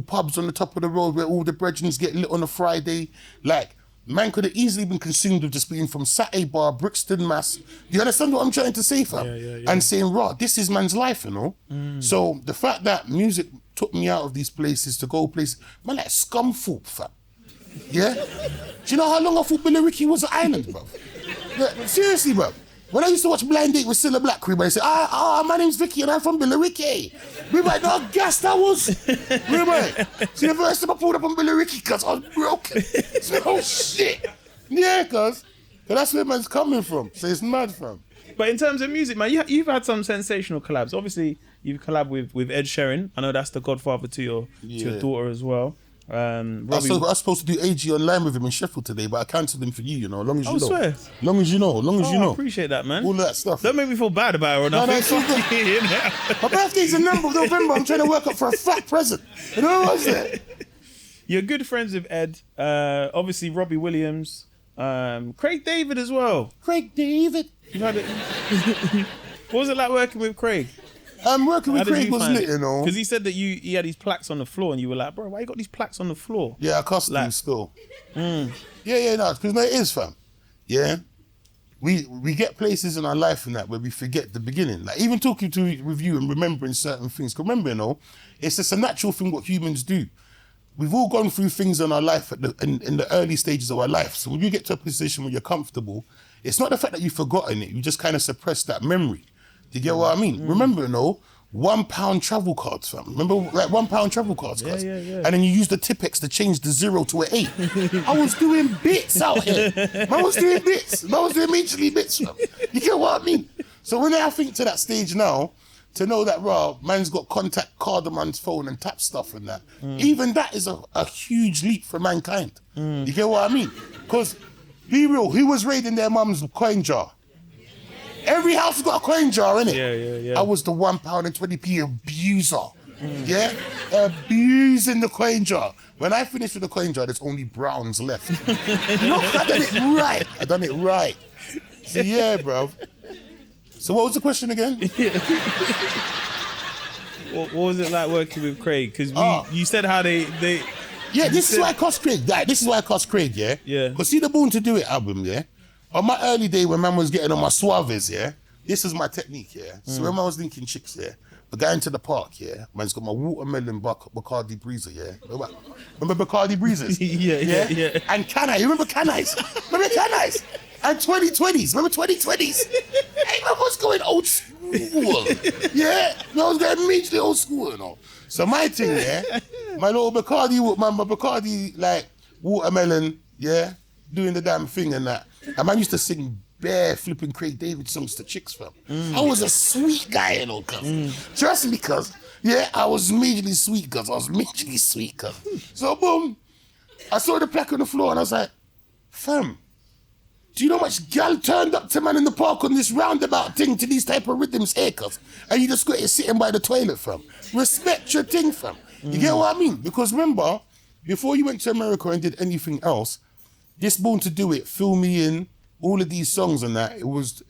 pubs on the top of the road where all the brethren get lit on a Friday. Like, man could have easily been consumed with just being from Saturday Bar, Brixton, Mass. Do you understand what I'm trying to say, fam? Yeah. And saying, right, this is man's life, So the fact that music took me out of these places to go places, man, like Scumthorpe, fam. Yeah? Do you know how long I thought Billericay was an island, bro? Yeah, seriously, bro. When I used to watch Blind Date with Cilla Black, we might say, my name's Vicky and I'm from Billericay. We might not guess that was. We might. See, the first time I pulled up on Billericay, cuz I was broken. So, oh shit. Yeah, cuz. That's where man's coming from. So it's mad, fam. But in terms of music, man, you've had some sensational collabs. Obviously, you've collabed with Ed Sheeran. I know that's the godfather to your daughter as well. I was supposed to do AG online with him in Sheffield today, but I cancelled him for you, as long as you know. Swear. Long as you know, I appreciate that, man. All of that stuff. Don't make me feel bad about it or nothing. No, it's all good. My birthday's in November. I'm trying to work up for a fat present. You know what was that? You're good friends with Ed. Obviously, Robbie Williams. Craig David as well. Craig David. You've had it. What was it like working with Craig? Working with Craig was lit, Because he said that he had these plaques on the floor and you were like, bro, why you got these plaques on the floor? Yeah, I cussed him still. Yeah, no, because it is, fam. Yeah. We get places in our life and that where we forget the beginning. Like, even talking with you and remembering certain things. Because remember, it's just a natural thing what humans do. We've all gone through things in our life in the early stages of our life. So when you get to a position where you're comfortable, it's not the fact that you've forgotten it. You just kind of suppress that memory. Do you get what I mean? Remember, £1 travel cards, fam. Remember, like £1 travel cards, guys? Yeah. And then you use the Tipex to change the 0 to an 8. I was doing bits out here. I was doing bits. I was doing majorly bits, fam. You get what I mean? So when I think to that stage now, to know that, man's got contact card on man's phone and tap stuff and that, even that is a huge leap for mankind. You get what I mean? Because, be real, who was raiding their mum's coin jar? Every house has got a coin jar, innit? Yeah. I was the £1 and 20p abuser. Yeah? Abusing the coin jar. When I finished with the coin jar, there's only browns left. Look, I done it right. So yeah, bruv. So what was the question again? What was it like working with Craig? Because you said how they Yeah, this is why I cuss Craig. This is why I cuss Craig, yeah? Yeah. Because see the Born to Do It album, yeah? On my early day when man was getting on my suaves, yeah? This is my technique, yeah? So when I was linking chicks, yeah? We're going to the park, yeah? Man's got my watermelon Bacardi Breezer, yeah? Remember Bacardi Breezers? Yeah. And Canai, you remember Canais? Remember Canais? And 2020s, remember 2020s? Hey, man was going old school. Yeah? I was going immediately old school, So my thing, yeah? My little Bacardi, my Bacardi, like, watermelon, yeah? Doing the damn thing and that. And man used to sing bare flipping Craig David songs to chicks, fam. I was a sweet guy, cuz. Trust me, cuz. Yeah, I was majorly sweet, cuz. So, boom. I saw the plaque on the floor and I was like, fam, do you know how much gal turned up to man in the park on this roundabout thing to these type of rhythms here, cuz? And you just got it sitting by the toilet, fam. Respect your thing, fam. You get what I mean? Because remember, before you went to America and did anything else, this Born to Do It, Fill Me In, all of these songs and that, it was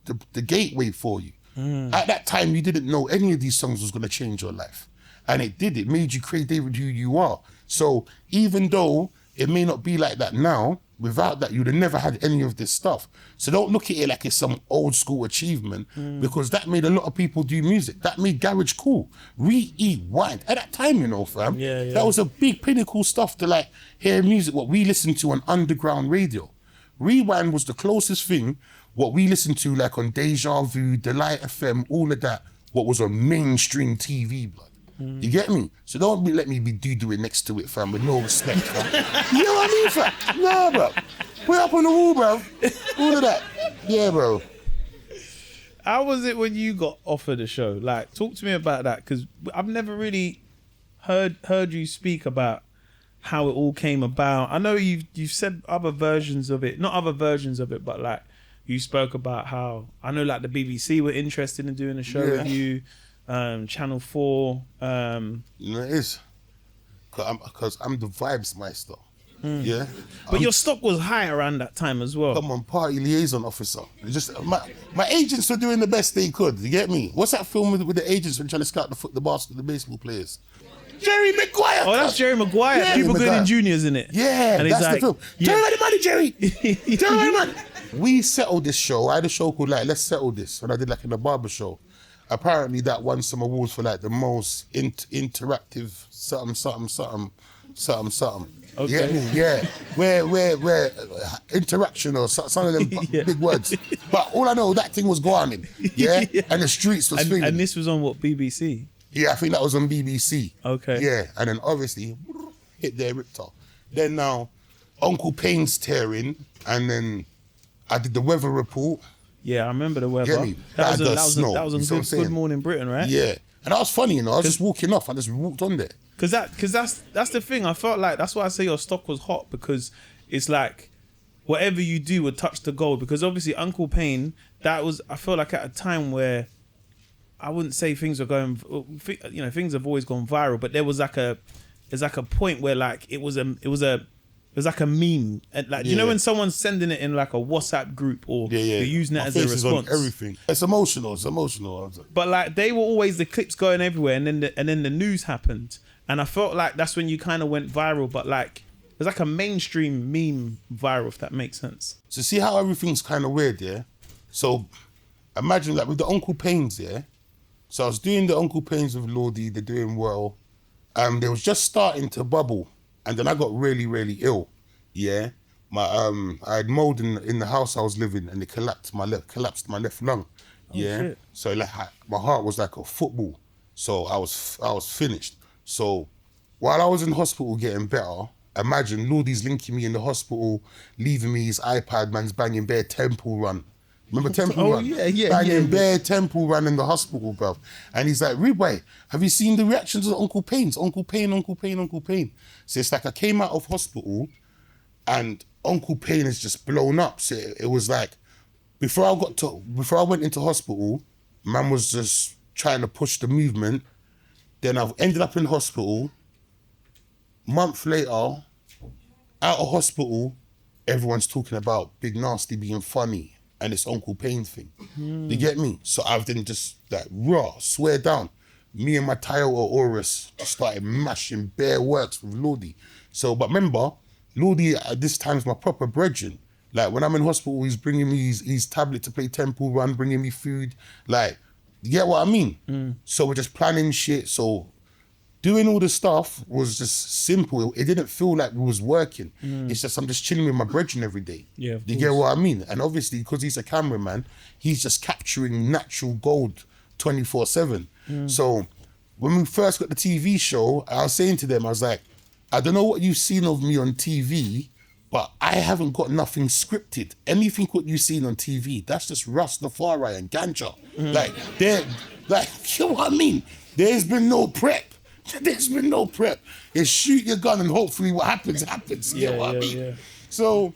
the gateway for you. At that time, you didn't know any of these songs was going to change your life. And it did. It made you create David who you are. So even though it may not be like that now, without that, you'd have never had any of this stuff. So don't look at it like it's some old school achievement, because that made a lot of people do music. That made garage cool. Rewind. At that time, you know, fam, that was a big pinnacle stuff to like hear music, what we listened to on underground radio. Rewind was the closest thing, what we listened to like on Deja Vu, Delight FM, all of that, what was on mainstream TV, blood. You get me? So don't let me be doing next to it, fam, with no respect, fam. You know what I mean, fam? Nah, bro. Put it up on the wall, bro. All of that. Yeah, bro. How was it when you got offered a show? Like, talk to me about that, because I've never really heard you speak about how it all came about. I know you've said other versions of it, not other versions of it, but like you spoke about how, I know like the BBC were interested in doing a show with you. Channel 4. You know, it is. Because I'm the vibes meister. Yeah. But your stock was high around that time as well. Come on, party liaison officer. Just my agents were doing the best they could. You get me? What's that film with the agents when trying to scout the baseball players? Jerry Maguire. Oh, that's Jerry Maguire. Yeah, People Good in Juniors in it. Yeah, and that's like, the film. Jerry, where the money, Jerry? Jerry, where the money? We settled this show. I had a show called like Let's Settle This when I did like in a barber show. Apparently that won some awards for like the most interactive something. Okay. Yeah. Where interaction or some of them big words. But all I know, that thing was going. Yeah. And the streets was feeling. And this was on what, BBC? Yeah, I think that was on BBC. Okay. Yeah. And then obviously hit their Riptor. Then now Uncle Payne's tearing, and then I did the weather report. Yeah, I remember the weather. That was on Good Morning Britain, right? Yeah, and that was funny, you know. I was just walking off. I just walked on there. Because that's the thing. I felt like that's why I say your stock was hot, because it's like whatever you do would touch the gold. Because obviously Uncle Payne, that was, I feel like at a time where I wouldn't say things are going, you know, things have always gone viral, but there's like a point where like it was like a meme, and like you know when someone's sending it in like a WhatsApp group or you're using it as a response. On everything. It's emotional. But like they were always the clips going everywhere, and then the news happened, and I felt like that's when you kind of went viral. But like it's like a mainstream meme viral, if that makes sense. So see how everything's kind of weird, yeah. So imagine like with the Uncle Paynes, yeah. So I was doing the Uncle Paynes with Lordy. They're doing well. They was just starting to bubble. And then I got really, really ill. Yeah, I had mold in the house I was living, and it collapsed my left lung. Yeah, shit. So like my heart was like a football. So I was finished. So while I was in hospital getting better, imagine Lordy's linking me in the hospital, leaving me his iPad, man's banging bare Temple Run. Remember Temple Run? Banging bare Temple Run in the hospital, bruv. And he's like, Ribway, have you seen the reactions of Uncle Payne's? Uncle Payne. So it's like I came out of hospital and Uncle Payne has just blown up. So it was like, before I went into hospital, man was just trying to push the movement. Then I've ended up in hospital. Month later, out of hospital, everyone's talking about Big Narstie being funny. And it's Uncle Payne thing. You get me? So I've then just like swear down. Me and my Toyota Aurus just started mashing bare works with Lordy. So, but remember, Lordy at this time's my proper brethren. Like when I'm in hospital, he's bringing me his tablet to play Temple Run, bringing me food. Like, you get what I mean? So we're just planning shit. So doing all the stuff was just simple. It didn't feel like we was working. It's just I'm just chilling with my brethren every day. Yeah, you get what I mean? And obviously, because he's a cameraman, he's just capturing natural gold 24/7. So when we first got the TV show, I was saying to them, I was like, I don't know what you've seen of me on TV, but I haven't got nothing scripted. Anything what you've seen on TV, that's just Rastafari and ganja. Like, you know what I mean? There's been no prep. It's shoot your gun and hopefully what happens. You know what I mean? Yeah. So,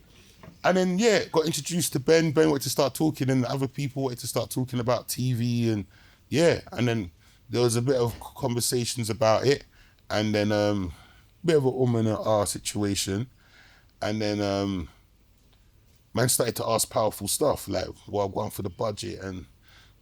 and then, got introduced to Ben. Ben wanted to start talking and other people wanted to start talking about TV and and then there was a bit of conversations about it. And then, bit of a and a situation, and then man started to ask powerful stuff like, "Well, I'm going for the budget," and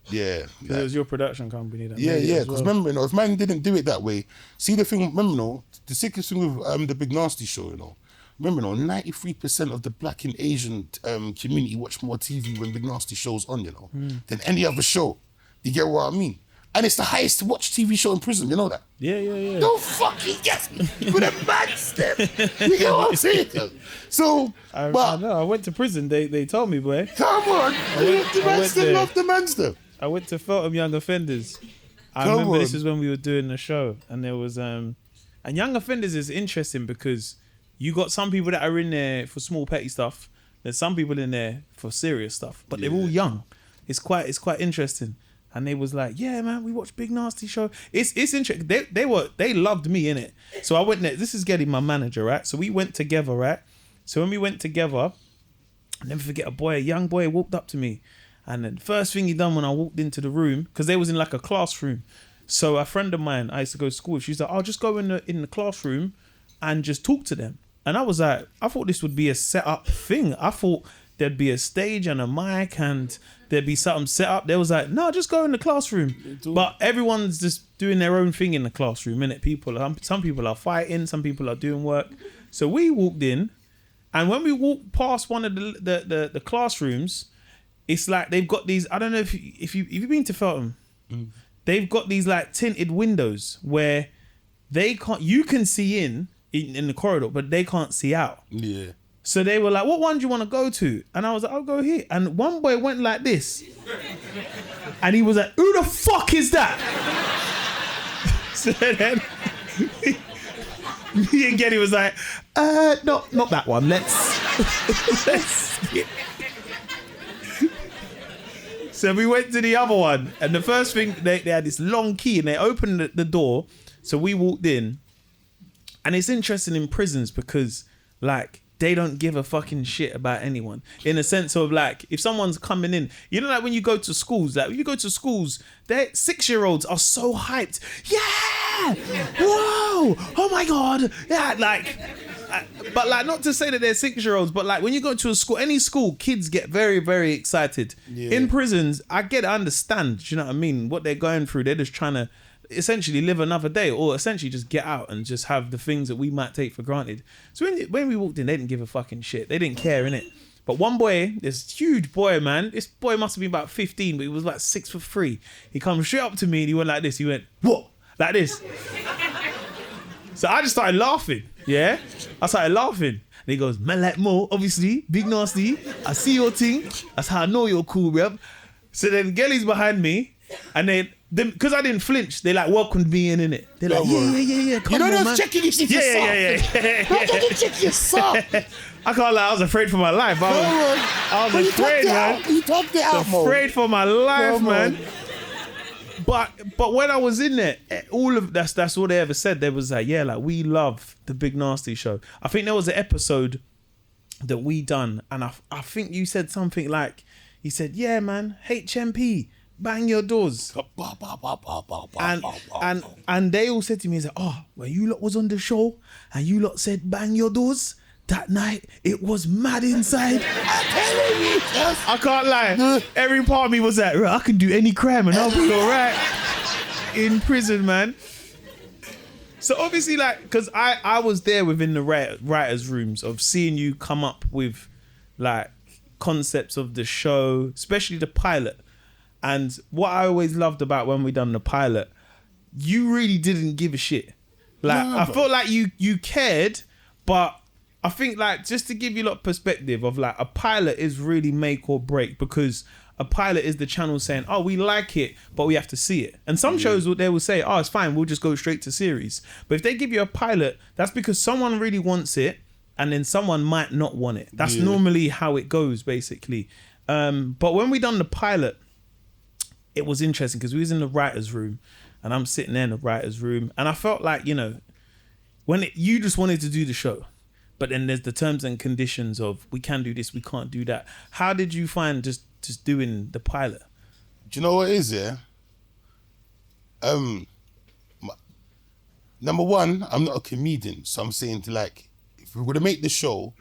yeah, Because it was your production company. That yeah. made it as Because well. remember, if man didn't do it that way, see the thing. Remember, the sickest thing with the Big Narstie show, Remember, 93% of the Black and Asian community watch more TV when Big Narstie show's on, than any other show. You get what I mean? And it's the highest watched TV show in prison, you know that? Yeah. Don't fucking get me with a man step. You get what I'm saying? So, I know. I went to prison. They told me, boy. Come on. The man step love the man step. I went to Feltham Young Offenders. I remember this was when we were doing the show, and there was and Young Offenders is interesting because you got some people that are in there for small petty stuff. There's some people in there for serious stuff, but they're all young. It's quite interesting. And they was like, yeah, man, we watched Big Narstie show. It's interesting. They loved me in it. So I went there. This is getting my manager, right? So we went together, right? So when we went together, I'll never forget a young boy walked up to me. And the first thing he done when I walked into the room, because they was in like a classroom. So a friend of mine, I used to go to school with, she's like, I'll just go in the classroom and just talk to them. And I was like, I thought this would be a set up thing. I thought there'd be a stage and a mic and there'd be something set up. They was like, no, just go in the classroom. But everyone's just doing their own thing in the classroom, innit? Some people are fighting, some people are doing work. So we walked in, and when we walked past one of the classrooms, it's like they've got these, I don't know if you've been to Feltham, they've got these like tinted windows where you can see in the corridor, but they can't see out. Yeah. So they were like, what one do you want to go to? And I was like, I'll go here. And one boy went like this. And he was like, who the fuck is that? So then me and Geddy was like, not that one. Let's skip. So we went to the other one. And the first thing, they had this long key and they opened the door. So we walked in. And it's interesting in prisons because, like, they don't give a fucking shit about anyone. In a sense of, like, if someone's coming in, like when you go to schools, their 6-year-olds are so hyped. Yeah! Whoa! Oh my God! Yeah, like, but like, not to say that they're 6-year-olds, but like when you go to a school, any school, kids get very, very excited. Yeah. In prisons, I understand, do you know what I mean? What they're going through, they're just trying to essentially live another day, or essentially just get out and just have the things that we might take for granted. So when we walked in, they didn't give a fucking shit. They didn't care, innit? But one boy, this huge boy, man, this boy must have been about 15, but he was like 6'3". He comes straight up to me and he went like this. He went, what? Like this. So I just started laughing. Yeah? I started laughing. And he goes, man like Mo, obviously, Big Narstie. I see your thing. That's how I know you're cool, bruv. So then Gelly's behind me, and then because I didn't flinch, they like welcomed me in it. They're like, yeah. Come on, man. Checking you see Yeah. Check your sock. I can't lie, I was afraid for my life. I was afraid, man. You talked it out, Mo. Afraid for my life, man. But when I was in there, all of that's all they ever said. They was like, yeah, like we love the Big Narstie show. I think there was an episode that we done, and I think you said something like, he said, yeah, man, HMP. Bang your doors. And they all said to me, when you lot was on the show and you lot said bang your doors, that night it was mad inside. I can't lie. Every part of me was like, I can do any crime and I'll be alright in prison, man. So obviously, like, because I was there within the writers' rooms of seeing you come up with like concepts of the show, especially the pilot. And what I always loved about when we done the pilot, you really didn't give a shit. Like, I felt like you cared, but I think, like, just to give you a lot of perspective of, like, a pilot is really make or break, because a pilot is the channel saying, oh, we like it, but we have to see it. And some shows, they will say, oh, it's fine, we'll just go straight to series. But if they give you a pilot, that's because someone really wants it, and then someone might not want it. That's normally how it goes, basically. But when we done the pilot, it was interesting because we was in the writer's room and I'm sitting there in the writer's room and I felt like, you just wanted to do the show, but then there's the terms and conditions of we can do this, we can't do that. How did you find just doing the pilot? Do you know what it is, yeah? number one, I'm not a comedian, so I'm saying like, if we're gonna make the show,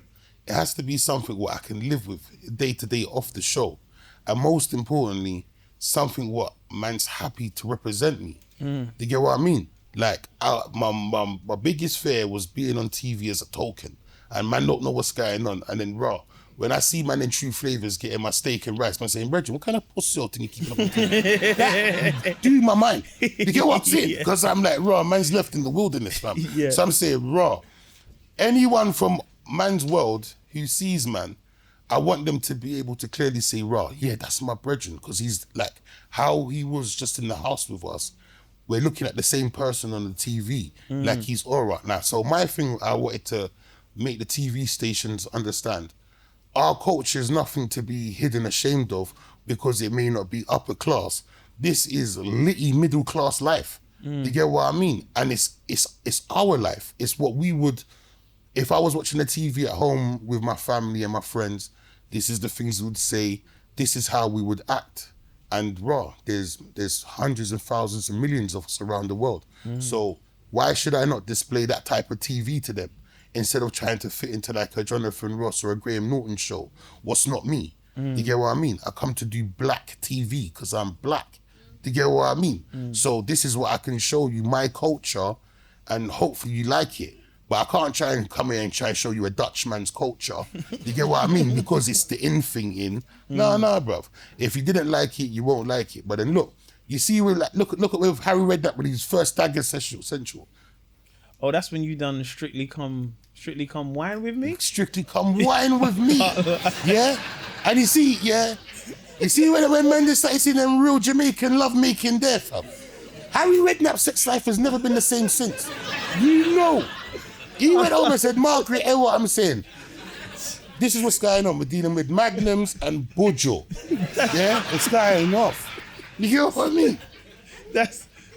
it has to be something what I can live with day to day off the show, and most importantly, something what man's happy to represent me. Do you get what I mean? Like, my biggest fear was being on TV as a token, and man don't know what's going on, and then raw. When I see man in True Flavors getting my steak and rice, man saying, Reggie, what kind of pussy out thing you keeping up on TV? That do my mind. You get what I'm saying? Because I'm like, raw, man's left in the wilderness, fam. Yeah. So I'm saying, raw, anyone from man's world who sees man, I want them to be able to clearly say, raw, yeah, that's my brethren. Because he's like, how he was just in the house with us, we're looking at the same person on the TV, like he's all right now. So my thing, I wanted to make the TV stations understand, our culture is nothing to be hidden ashamed of because it may not be upper class. This is litty middle class life. You get what I mean? And it's our life. It's what we would, if I was watching the TV at home with my family and my friends, this is the things we would say, this is how we would act. And raw, there's hundreds of thousands and millions of us around the world. So why should I not display that type of TV to them? Instead of trying to fit into like a Jonathan Ross or a Graham Norton show. What's not me? You get what I mean? I come to do black TV because I'm black. You get what I mean? So this is what I can show you, my culture, and hopefully you like it. But I can't try and come here and try and show you a Dutchman's culture. You get what I mean? Because it's the in thing in. No, bruv. If you didn't like it, you won't like it. But then look, you see, look at with Harry Redknapp when his first Dagger Central. Oh, that's when you done Strictly Come Wine With Me? Strictly Come Wine With Me. Yeah? And you see, yeah? You see when men just started seeing them real Jamaican love making there, fam? Harry Redknapp's sex life has never been the same since. You know. He went over and said, Margaret, hear what I'm saying? This is what's going on. We're dealing with Magnums and Bojo. Yeah? It's going off. You hear what I mean?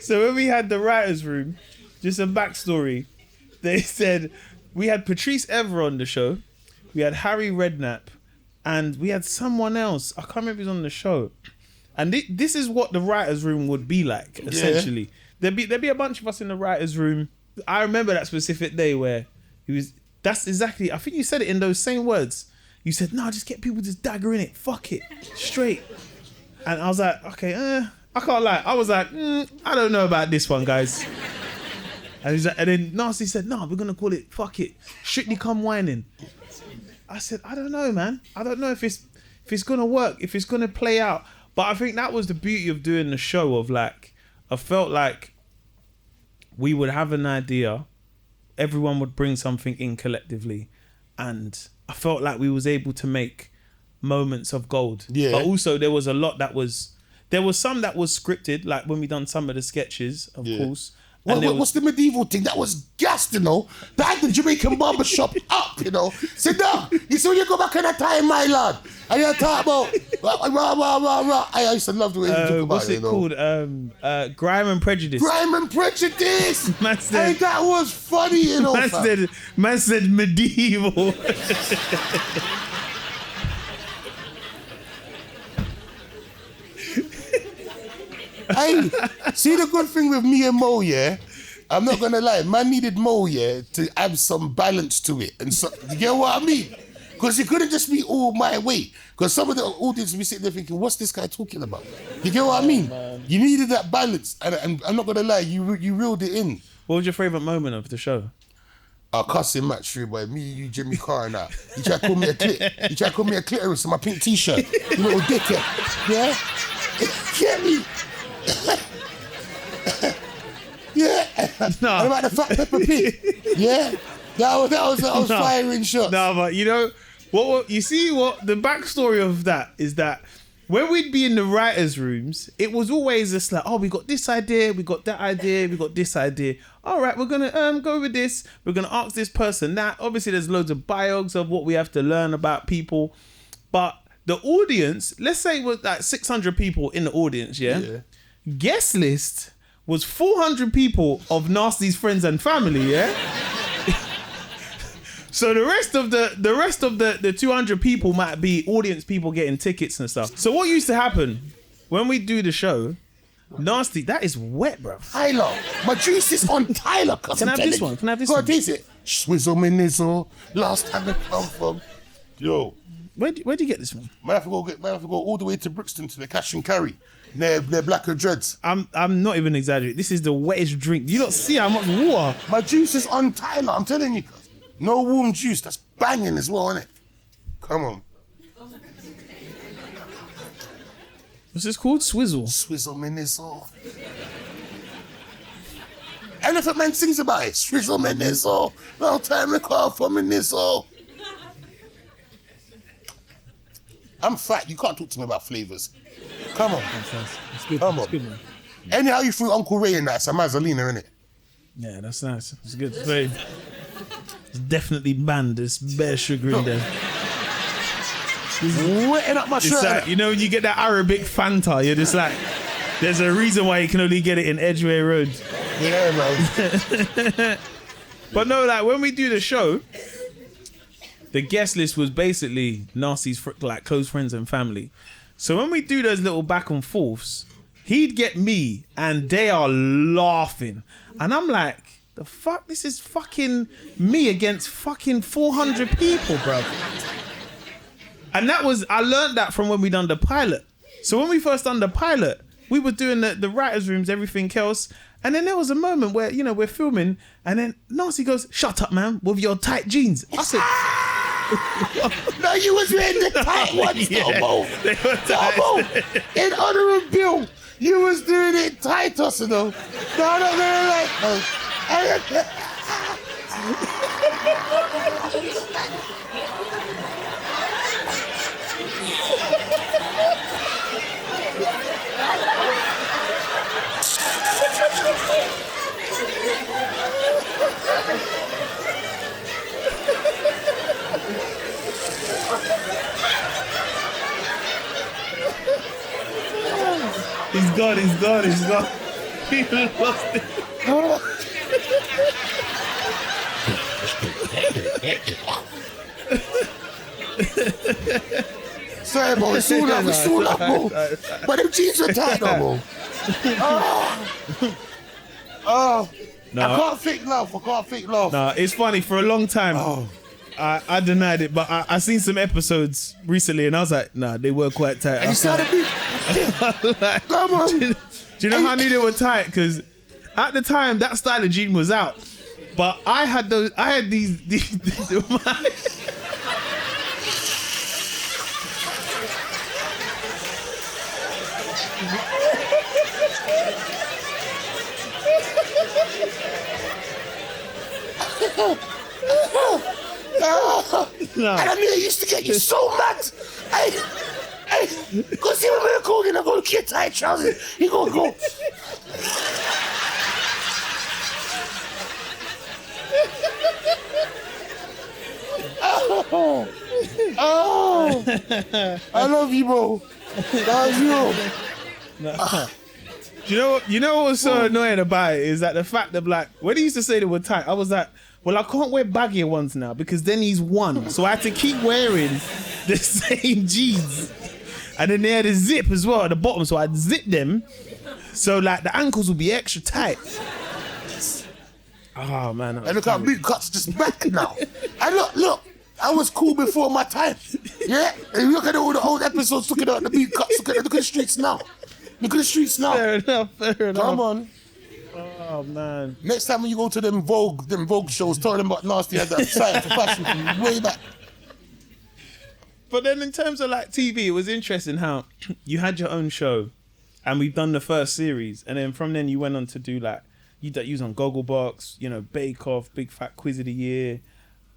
So when we had the writer's room, just a backstory, they said we had Patrice Ever on the show, we had Harry Redknapp, and we had someone else. I can't remember who's on the show. And this is what the writer's room would be like, essentially. Yeah. There'd be a bunch of us in the writer's room. I remember that specific day where that's exactly, I think you said it in those same words. You said, no, just get people just dagger in it. Fuck it. Straight. And I was like, okay, I can't lie. I was like, I don't know about this one, guys. And then Narstie said, no, we're going to call it, fuck it, Strictly Come Whining. I said, I don't know, man. I don't know if it's going to work, if it's going to play out. But I think that was the beauty of doing the show of like, I felt like we would have an idea, everyone would bring something in collectively, and I felt like we was able to make moments of gold. Yeah. But also there was a lot that was, there was some that was scripted, like when we done some of the sketches, of course. What's the medieval thing? That was gassed, you know. That had the Jamaican barbershop up, you know. Sit down. You see when you go back in that time, my lad, and you talk about rah. I used to love the way you talk about what's it called? Grime and Prejudice. Grime and Prejudice. Man said, hey, that was funny, you know. Man said medieval. Hey, see the good thing with me and Mo, yeah? I'm not gonna lie, man needed Mo, yeah, to add some balance to it. And so, you get what I mean? Because it couldn't just be all my way. Because some of the audience will be sitting there thinking, what's this guy talking about? You get what I mean? You needed that balance. And I'm not gonna lie, you reeled it in. What was your favourite moment of the show? Our cussing match through by me, you, Jimmy Carr and that. You try to call me a clit. You try to call me a clitoris in my pink t-shirt. You little dickhead. Yeah? Get me? Yeah. No. What about the fat pepper pig? Yeah. That was firing shots. No, but you know what you see what the backstory of that is that when we'd be in the writers' rooms, it was always just like, oh, we got this idea, we got that idea, we got this idea. All right, we're gonna go with this. We're gonna ask this person that. Obviously, there's loads of biogs of what we have to learn about people, but the audience, let's say it was like 600 people in the audience, yeah? Guest list was 400 people of Narstie's friends and family, yeah? So the rest of the 200 people might be audience people getting tickets and stuff. So what used to happen when we do the show, Narstie, that is wet, bro. Tyler, my juice is on Tyler. Can I have this one? Can I have this one? one? Go on, taste it. Swizzle me nizzle. Last time I come from. Yo. Where'd you get this from? Might have to go all the way to Brixton to the cash and carry. They're black and dreads. I'm not even exaggerating. This is the wettest drink. Do you not see how much water? My juice is on Tyler, I'm telling you. No warm juice, that's banging as well, isn't it? Come on. What's this called? Swizzle. Swizzle me nizzle. Elephant Man sings about it. Swizzle me nizzle. Long time I call for me nizzle. I'm fat. You can't talk to me about flavours. Come on. It's good. Come on. It's good, man. Anyhow you threw Uncle Ray in that, it's a Mazzolina, innit? Yeah, that's nice. It's good. It's definitely banned. There's bare sugar in there. Wetting up my It's shirt. like, you know, when you get that Arabic Fanta, you're just like, there's a reason why you can only get it in Edgware Road. Yeah, man. But no, like when we do the show, the guest list was basically Narstie's like close friends and family. So when we do those little back and forths, he'd get me and they are laughing. And I'm like, the fuck? This is fucking me against fucking 400 people, bro. And I learned that from when we done the pilot. So when we first done the pilot, we were doing the writers' rooms, everything else. And then there was a moment where, you know, we're filming and then Narstie goes, shut up, man, with your tight jeans. I said... No, you was wearing the tight ones, Yeah, Tomo. they were tight. Tomo, in honor of Bill, you was doing it tight, you know. No, like... He's gone. He lost it. Sorry, bro. It's all up, bro. But them jeans are tight, though, bro. Oh. No. I can't fake love. No, it's funny. For a long time, I denied it, but I seen some episodes recently, and I was like, nah, they were quite tight. And you saw the beat. Like, Come on. do you know how I knew they were tight? Because at the time, that style of jean was out, but I had these No. And I mean, it used to get you so mad. Go see when we're going, I'm going to get tight trousers. He going to go. I love you, bro. Love you. No. You know what's so annoying about it is that the fact that, like, when he used to say they were tight, I was like, well, I can't wear baggier ones now because then he's won. So I had to keep wearing the same jeans. And then they had a zip as well at the bottom, so I'd zip them. So, like, the ankles would be extra tight. Oh, man. And look how big cuts just back now. And look, I was cool before my time. Yeah? And look at all the old episodes, look at the beat cuts, look at the streets now. Look at the streets now. Fair enough. Come on. Oh, man. Next time when you go to them Vogue shows, tell them about Narstie had that side for fashion from way back. But then in terms of, like, TV, it was interesting how you had your own show and we've done the first series. And then from then you went on to do, like, you was on Gogglebox, you know, Bake Off, Big Fat Quiz of the Year.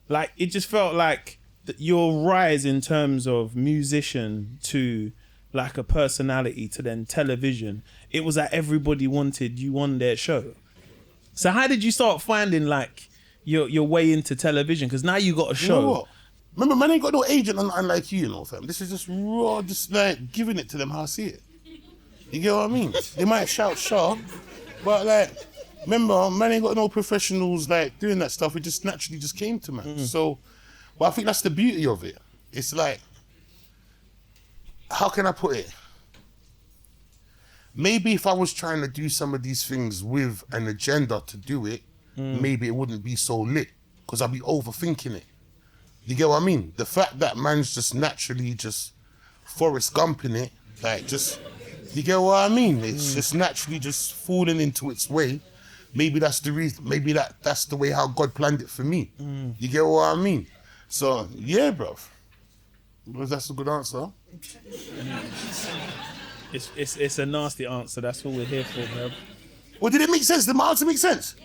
Like, it just felt like your rise in terms of musician to, like, a personality to then television, it was like everybody wanted you on their show. So how did you start finding, like, your way into television? Because now you got a show. You know what? Remember, man ain't got no agent unlike you know, fam. This is just raw, just like giving it to them how I see it. You get what I mean? They might shout sharp, but like, remember, man ain't got no professionals like doing that stuff. It just naturally just came to man. So, but I think that's the beauty of it. It's like, how can I put it? maybe if I was trying to do some of these things with an agenda to do it, maybe it wouldn't be so lit because I'd be overthinking it. You get what I mean? The fact that man's just naturally just Forrest Gumping it, like just, you get what I mean? It's just naturally just falling into its way. Maybe that's the reason, maybe that's the way how God planned it for me. You get what I mean? So, yeah, bruv. Well, that's a good answer. It's a nasty answer. That's all we're here for, bro. Well, did it make sense? Did my answer make sense?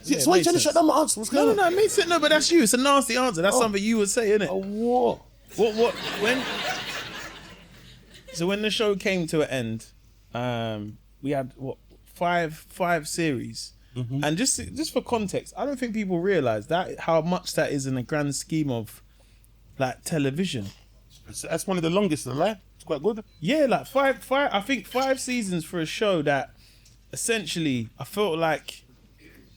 Yeah, so why are you trying to shut down my answer? What's going on? No, it makes sense. No, but that's you. It's a nasty answer. That's something you would say, innit? What? So when the show came to an end, we had five series, and just for context, I don't think people realise that how much that is in the grand scheme of like television. That's one of the longest in life. It's quite good. Yeah, like five. I think 5 seasons for a show that essentially I felt like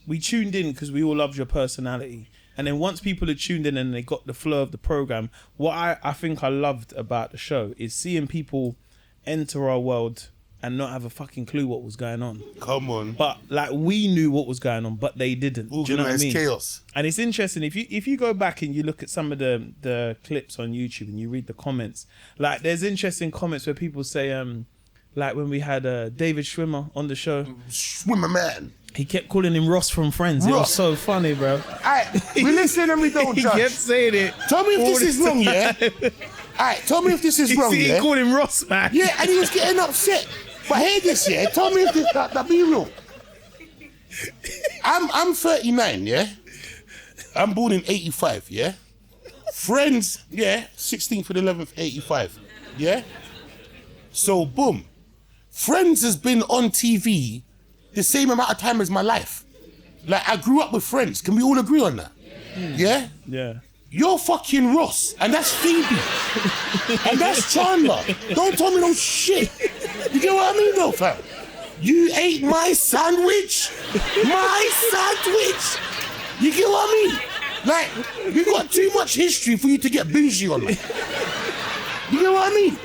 we tuned in because we all loved your personality. And then once people had tuned in and they got the flow of the program, what I think I loved about the show is seeing people enter our world and not have a fucking clue what was going on. Come on. But like we knew what was going on, but they didn't. Do you know what I mean? Chaos. And it's interesting if you go back and you look at some of the clips on YouTube and you read the comments, like there's interesting comments where people say, like when we had David Schwimmer on the show. Swimmer man. He kept calling him Ross from Friends. Ross. It was so funny, bro. We listen and we don't judge. He kept saying it. Tell me if this is wrong, yeah? Alright, tell me if this is wrong, yeah? He called him Ross, man. Yeah, and he was getting upset. But hear this, yeah? Tell me if this, that be real. I'm 39, yeah? I'm born in 85, yeah? Friends, yeah? 16th and 11th, 85, yeah? So, boom. Friends has been on TV the same amount of time as my life. Like, I grew up with Friends. Can we all agree on that? Yeah? Yeah. You're fucking Ross, and that's Phoebe. And that's Chandler. Don't tell me no shit. You get what I mean, though, fam? You ate my sandwich? My sandwich? You get what I mean? Like, we got too much history for you to get bougie on me. You get what I mean?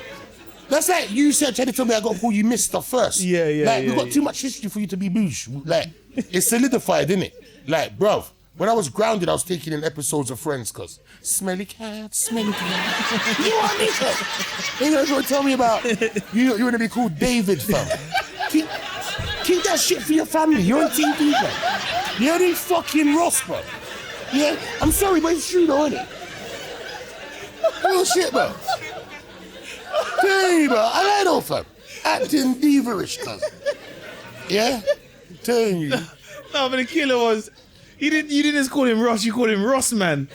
That's like you said, trying to tell me I got to call you Mister first. Yeah. Like, we got too much history for you to be bougie. Like, it's solidified, innit? Like, bruv, when I was grounded, I was taking in episodes of Friends, cause smelly cat. You know what I mean, fam? You know, you're gonna tell me about you're gonna be called David, fam. Keep that shit for your family. You're on TV, fam. You're the fucking Ross, bro. Yeah, I'm sorry, but it's true though, innit? Real shit, bro. Tell you, bro, I know, fam. Acting diva-ish, cuz. Yeah? I'm telling you. No, but the killer was, you didn't just call him Ross, you called him Ross, man.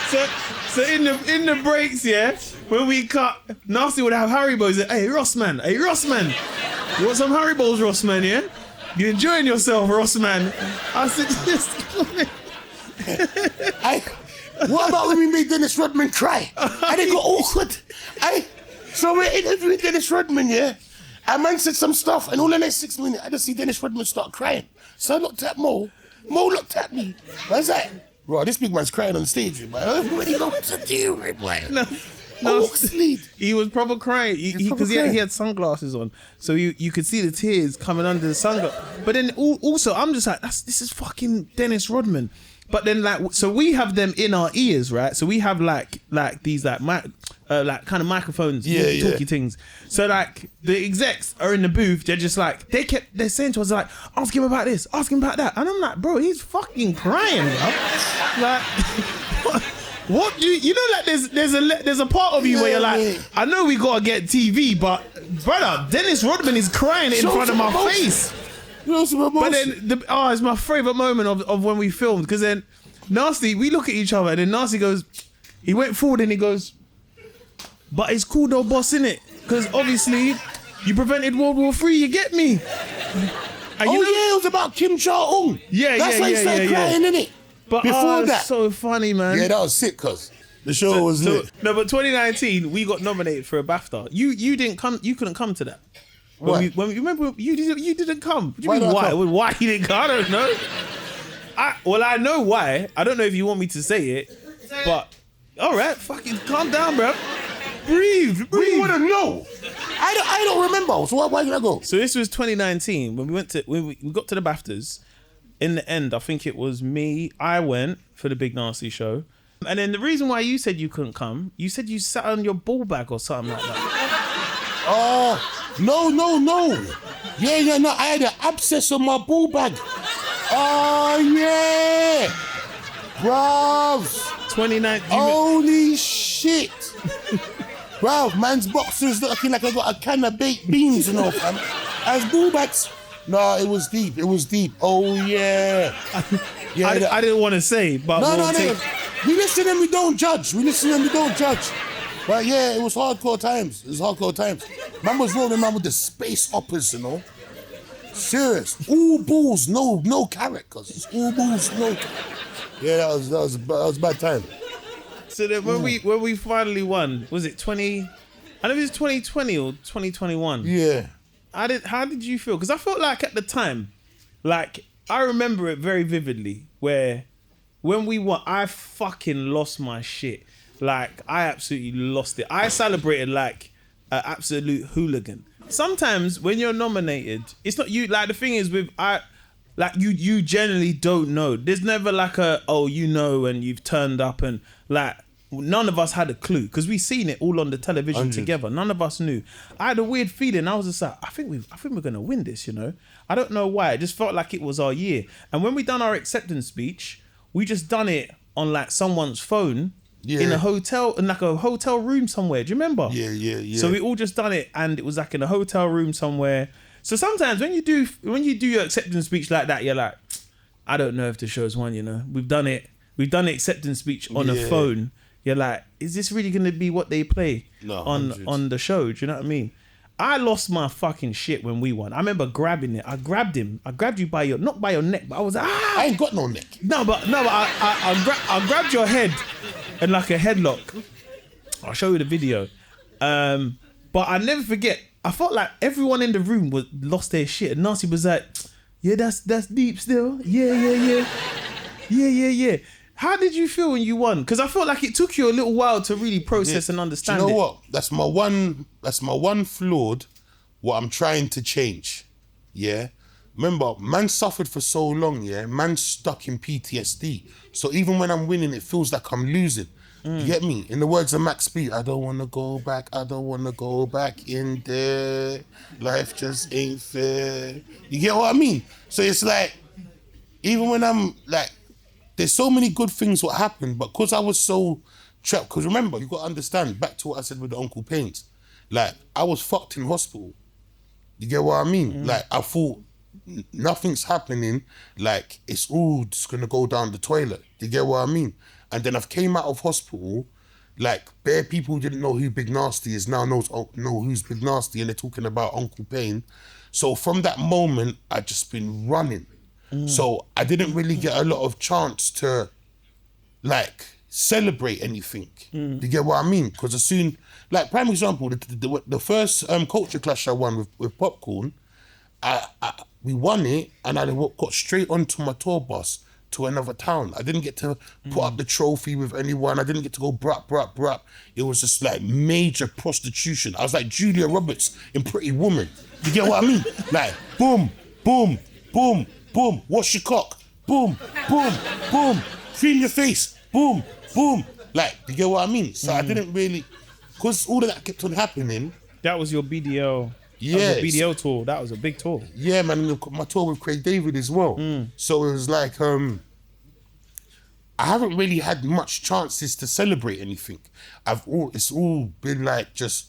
So in the breaks, yeah, when we cut, Narstie would have Haribos. Hey, Ross, man. You want some Haribos, Ross, man, yeah? You enjoying yourself, Ross, man? I said, just what about when we made Dennis Rodman cry? And it got awkward. So we're interviewing Dennis Rodman, yeah? And man said some stuff, and all the next 6 minutes, I just see Dennis Rodman start crying. So I looked at Mo. Mo looked at me. I was like, bro, this big man's crying on stage, man. I don't really know what to do, man. No, he was proper crying because he had sunglasses on, so you could see the tears coming under the sunglasses. But then also, I'm just like, this is fucking Dennis Rodman. But then so we have them in our ears, right? So we have like these like kind of microphones, talky things. So like the execs are in the booth, they're just like they're saying to us like, ask him about this, ask him about that, and I'm like, bro, he's fucking crying, bro. Like. What do you know? Like there's a part of you where you're like, I know we gotta get TV, but brother, Dennis Rodman is crying in front of my face. But then it's my favourite moment of when we filmed, because then Narstie, we look at each other and then Narstie goes, he went forward and he goes, but it's cool though, boss, innit? Because obviously you prevented World War III, you get me? And it was about Kim Jong-un. That's why he started crying, innit? But before that's so funny, man. Yeah, that was sick, cuz the show was lit. No, but 2019 we got nominated for a Bafta. You didn't come. You couldn't come to that. When you remember, you didn't come. What do you mean why? Why you didn't come? I don't know. I know why. I don't know if you want me to say it, but all right, fucking calm down, bro. breathe. We wouldn't know. I don't remember. So why did I go? So this was 2019 when we got to the Baftas. In the end, I think it was me. I went for the Big Narstie show. And then the reason why you said you couldn't come, you said you sat on your ball bag or something like that. Oh, no. Yeah, no, I had an abscess on my ball bag. Oh, yeah. Bruv. 2019. Holy shit. Bruv, man's boxers looking like I got a can of baked beans, you know, fam. As ball bags. No, it was deep. Oh, yeah. I didn't want to say, but No. We listen and we don't judge. But yeah, it was hardcore times. Man was rolling around with the space operas, you know. Serious. All balls, no carrot, cause it's all balls, no carrot. Yeah, that was a bad time. So then when we finally won, was it 20? I don't know if it was 2020 or 2021. Yeah. How did you feel? Because I felt like at the time, like I remember it very vividly, where when we won, I fucking lost my shit. Like I absolutely lost it. I celebrated like an absolute hooligan. Sometimes when you're nominated, it's not you. Like the thing is you generally don't know. There's never like and you've turned up and like none of us had a clue because we seen it all on the television 100. together. None of us knew. I had a weird feeling. I was just like, I think we're gonna win this. You know, I don't know why. It just felt like it was our year. And when we done our acceptance speech, we just done it on like someone's phone. Yeah. In a hotel room somewhere. Do you remember? Yeah. So we all just done it, and it was like in a hotel room somewhere. So sometimes when you do your acceptance speech like that, you're like, I don't know if the show's won. You know, we've done it. We've done the acceptance speech on a phone. You're like, is this really going to be what they play on the show? Do you know what I mean? I lost my fucking shit when we won. I remember grabbing it. I grabbed him. I grabbed you not by your neck, but I was like, I ain't got no neck. No, but I grabbed your head and like a headlock. I'll show you the video. But I never forget. I felt like everyone in the room lost their shit. And Narstie was like, yeah, that's deep still. Yeah. How did you feel when you won? Because I felt like it took you a little while to really process and understand it. You know what? That's my one flawed, what I'm trying to change. Yeah? Remember, man suffered for so long, yeah? Man's stuck in PTSD. So even when I'm winning, it feels like I'm losing. You get me? In the words of Max B, I don't want to go back in there. Life just ain't fair. You get what I mean? So it's like, even when I'm like, there's so many good things what happened, but because I was so trapped, because remember, you got to understand, back to what I said with the Uncle Paynes, like, I was fucked in hospital. You get what I mean? Like, I thought nothing's happening, like, it's all just going to go down the toilet. You get what I mean? And then I've came out of hospital, like, bare people who didn't know who Big Narstie is now know who's Big Narstie, and they're talking about Uncle Payne. So from that moment, I just been running. So I didn't really get a lot of chance to like celebrate anything. You get what I mean? Because as soon, like prime example, the first culture clash I won with Popcorn, we won it and I got straight onto my tour bus to another town. I didn't get to put up the trophy with anyone. I didn't get to go brap. It was just like major prostitution. I was like Julia Roberts in Pretty Woman. You get what I mean? Like boom, boom, boom, boom, wash your cock, boom, boom, boom, clean your face, boom, boom. Like, you get what I mean? So I didn't really, because all of that kept on happening. That was your BDL. Yeah. That was a BDL tour. That was a big tour. Yeah, man, my tour with Craig David as well. So it was like, I haven't really had much chances to celebrate anything. It's all been like just,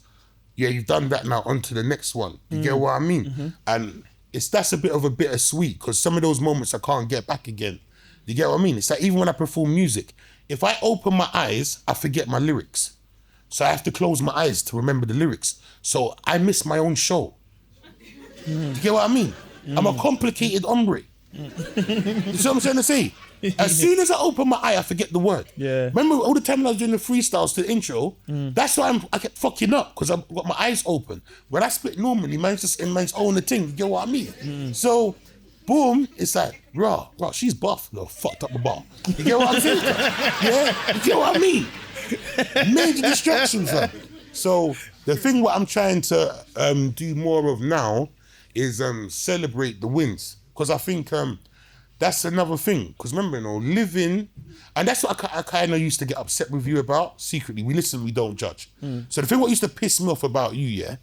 yeah, you've done that now, on to the next one. You get what I mean? And that's a bit of a bittersweet, because some of those moments I can't get back again. You get what I mean? It's like even when I perform music, if I open my eyes, I forget my lyrics. So I have to close my eyes to remember the lyrics. So I miss my own show. You get what I mean? I'm a complicated hombre. You see what I'm trying to say? As soon as I open my eye, I forget the word. Yeah. Remember all the time when I was doing the freestyles to the intro? That's why I kept fucking up, because I've got my eyes open. When I spit normally, man's just in man's own thing. You get what I mean? So, boom, it's like, raw, she's buff. No, fucked up the bar. You get what I'm saying? Yeah, you get what I mean? Major distractions, man. So the thing what I'm trying to do more of now is celebrate the wins. Because I think that's another thing. Because remember, living, and that's what I kind of used to get upset with you about secretly. We listen, we don't judge. So the thing what used to piss me off about you,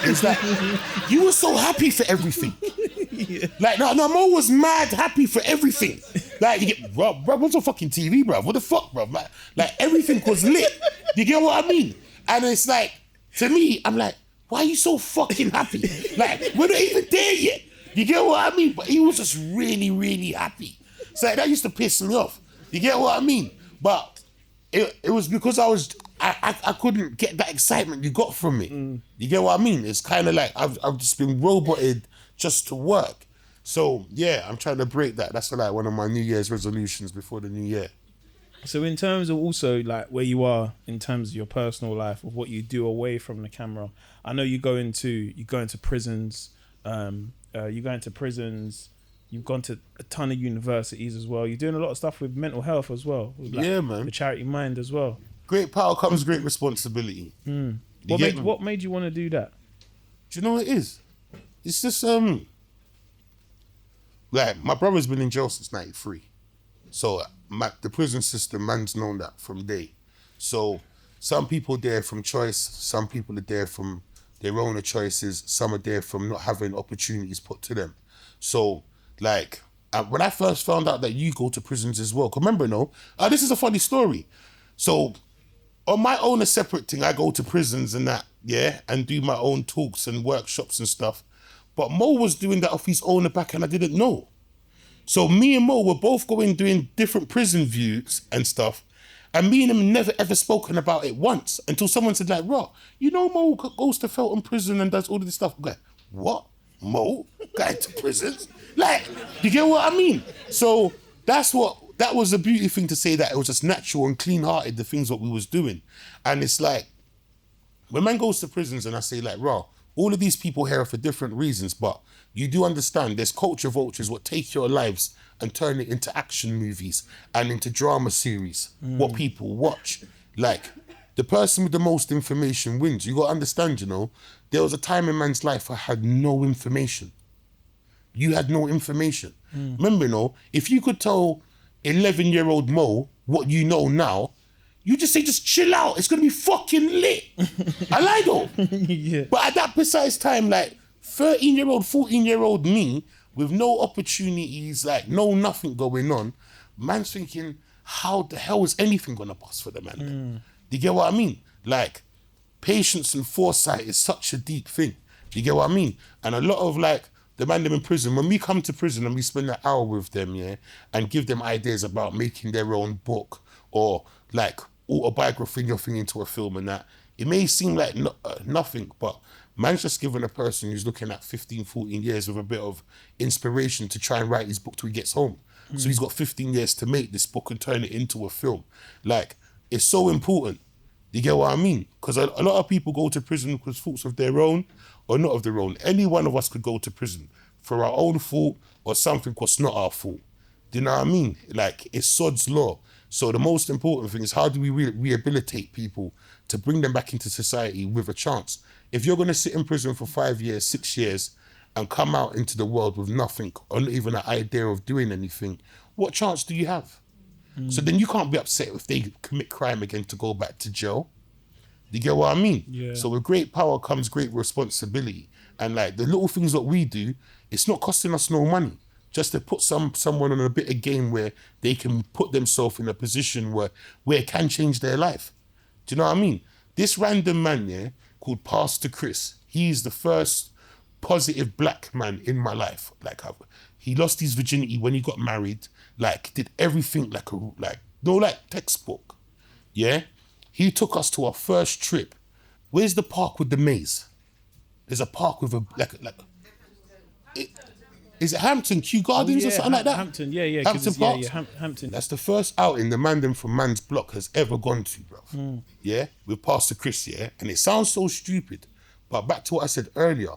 is that you were so happy for everything. Like, no, Mo was mad happy for everything. Like, you get, bro, what's on fucking TV, bro? What the fuck, bro? Like, everything was lit. You get what I mean? And it's like, to me, I'm like, why are you so fucking happy? Like, we're not even there yet. You get what I mean? But he was just really, really happy. So that used to piss me off. You get what I mean? But it was because I couldn't get that excitement you got from it. You get what I mean? It's kind of like I've just been roboted just to work. So yeah, I'm trying to break that. That's like one of my New Year's resolutions before the new year. So in terms of also like where you are in terms of your personal life, of what you do away from the camera, I know you go into prisons. You've gone to a ton of universities as well. You're doing a lot of stuff with mental health as well. With Man. The charity Mind as well. Great power comes great responsibility. What made you want to do that? Do you know what it is? It's just like my brother's been in jail since '93, so the prison system, man's known that from day. So some people there from choice, some people are there from their own choices, some are there from not having opportunities put to them. So like when I first found out that you go to prisons as well, 'cause remember, this is a funny story. So on my own, a separate thing, I go to prisons and that, and do my own talks and workshops and stuff. But Mo was doing that off his own back and I didn't know. So me and Mo were both doing different prison views and stuff. And me and him never ever spoken about it once until someone said like, Mo goes to Felton prison and does all of this stuff. I'm like, what? Mo? Going to prisons? Like, you get what I mean? So that was a beauty thing to say, that it was just natural and clean-hearted, the things what we was doing. And it's like, when man goes to prisons and I say like, all of these people here are for different reasons, but you do understand there's culture vultures what take your lives and turn it into action movies and into drama series, what people watch. Like, the person with the most information wins. You got to understand, there was a time in man's life I had no information. You had no information. Remember, if you could tell 11-year-old Mo what you know now, you just say, just chill out. It's going to be fucking lit. I lie though. Yeah. But at that precise time, like 13-year-old, 14-year-old me with no opportunities, like nothing going on, man's thinking, how the hell is anything going to pass for the man? Do you get what I mean? Like, patience and foresight is such a deep thing. Do you get what I mean? And a lot of like, the man them in prison, when we come to prison and we spend an hour with them, and give them ideas about making their own book or like autobiography your thing into a film and that, it may seem like nothing, but man's just given a person who's looking at 15, 14 years with a bit of inspiration to try and write his book till he gets home. So he's got 15 years to make this book and turn it into a film. Like, it's so important. You get what I mean? Because a lot of people go to prison because faults of their own or not of their own. Any one of us could go to prison for our own fault or something was not our fault. Do you know what I mean? Like, it's sod's law. So the most important thing is, how do we rehabilitate people to bring them back into society with a chance? If you're going to sit in prison for 5 years, 6 years, and come out into the world with nothing or not even an idea of doing anything, what chance do you have? So then you can't be upset if they commit crime again to go back to jail. You get what I mean? Yeah. So with great power comes great responsibility. And like the little things that we do, it's not costing us no money. Just to put someone on a bit of game where they can put themselves in a position where it can change their life. Do you know what I mean? This random man, called Pastor Chris, he's the first positive black man in my life. Like, he lost his virginity when he got married. Like, did everything like textbook. Yeah? He took us to our first trip. Where's the park with the maze? There's a park with is it Hampton, Kew Gardens or something like that? Hampton, yeah. Hampton Park. Hampton. That's the first outing the man them from Man's Block has ever gone to, bro. Yeah? With Pastor Chris, And it sounds so stupid, but back to what I said earlier.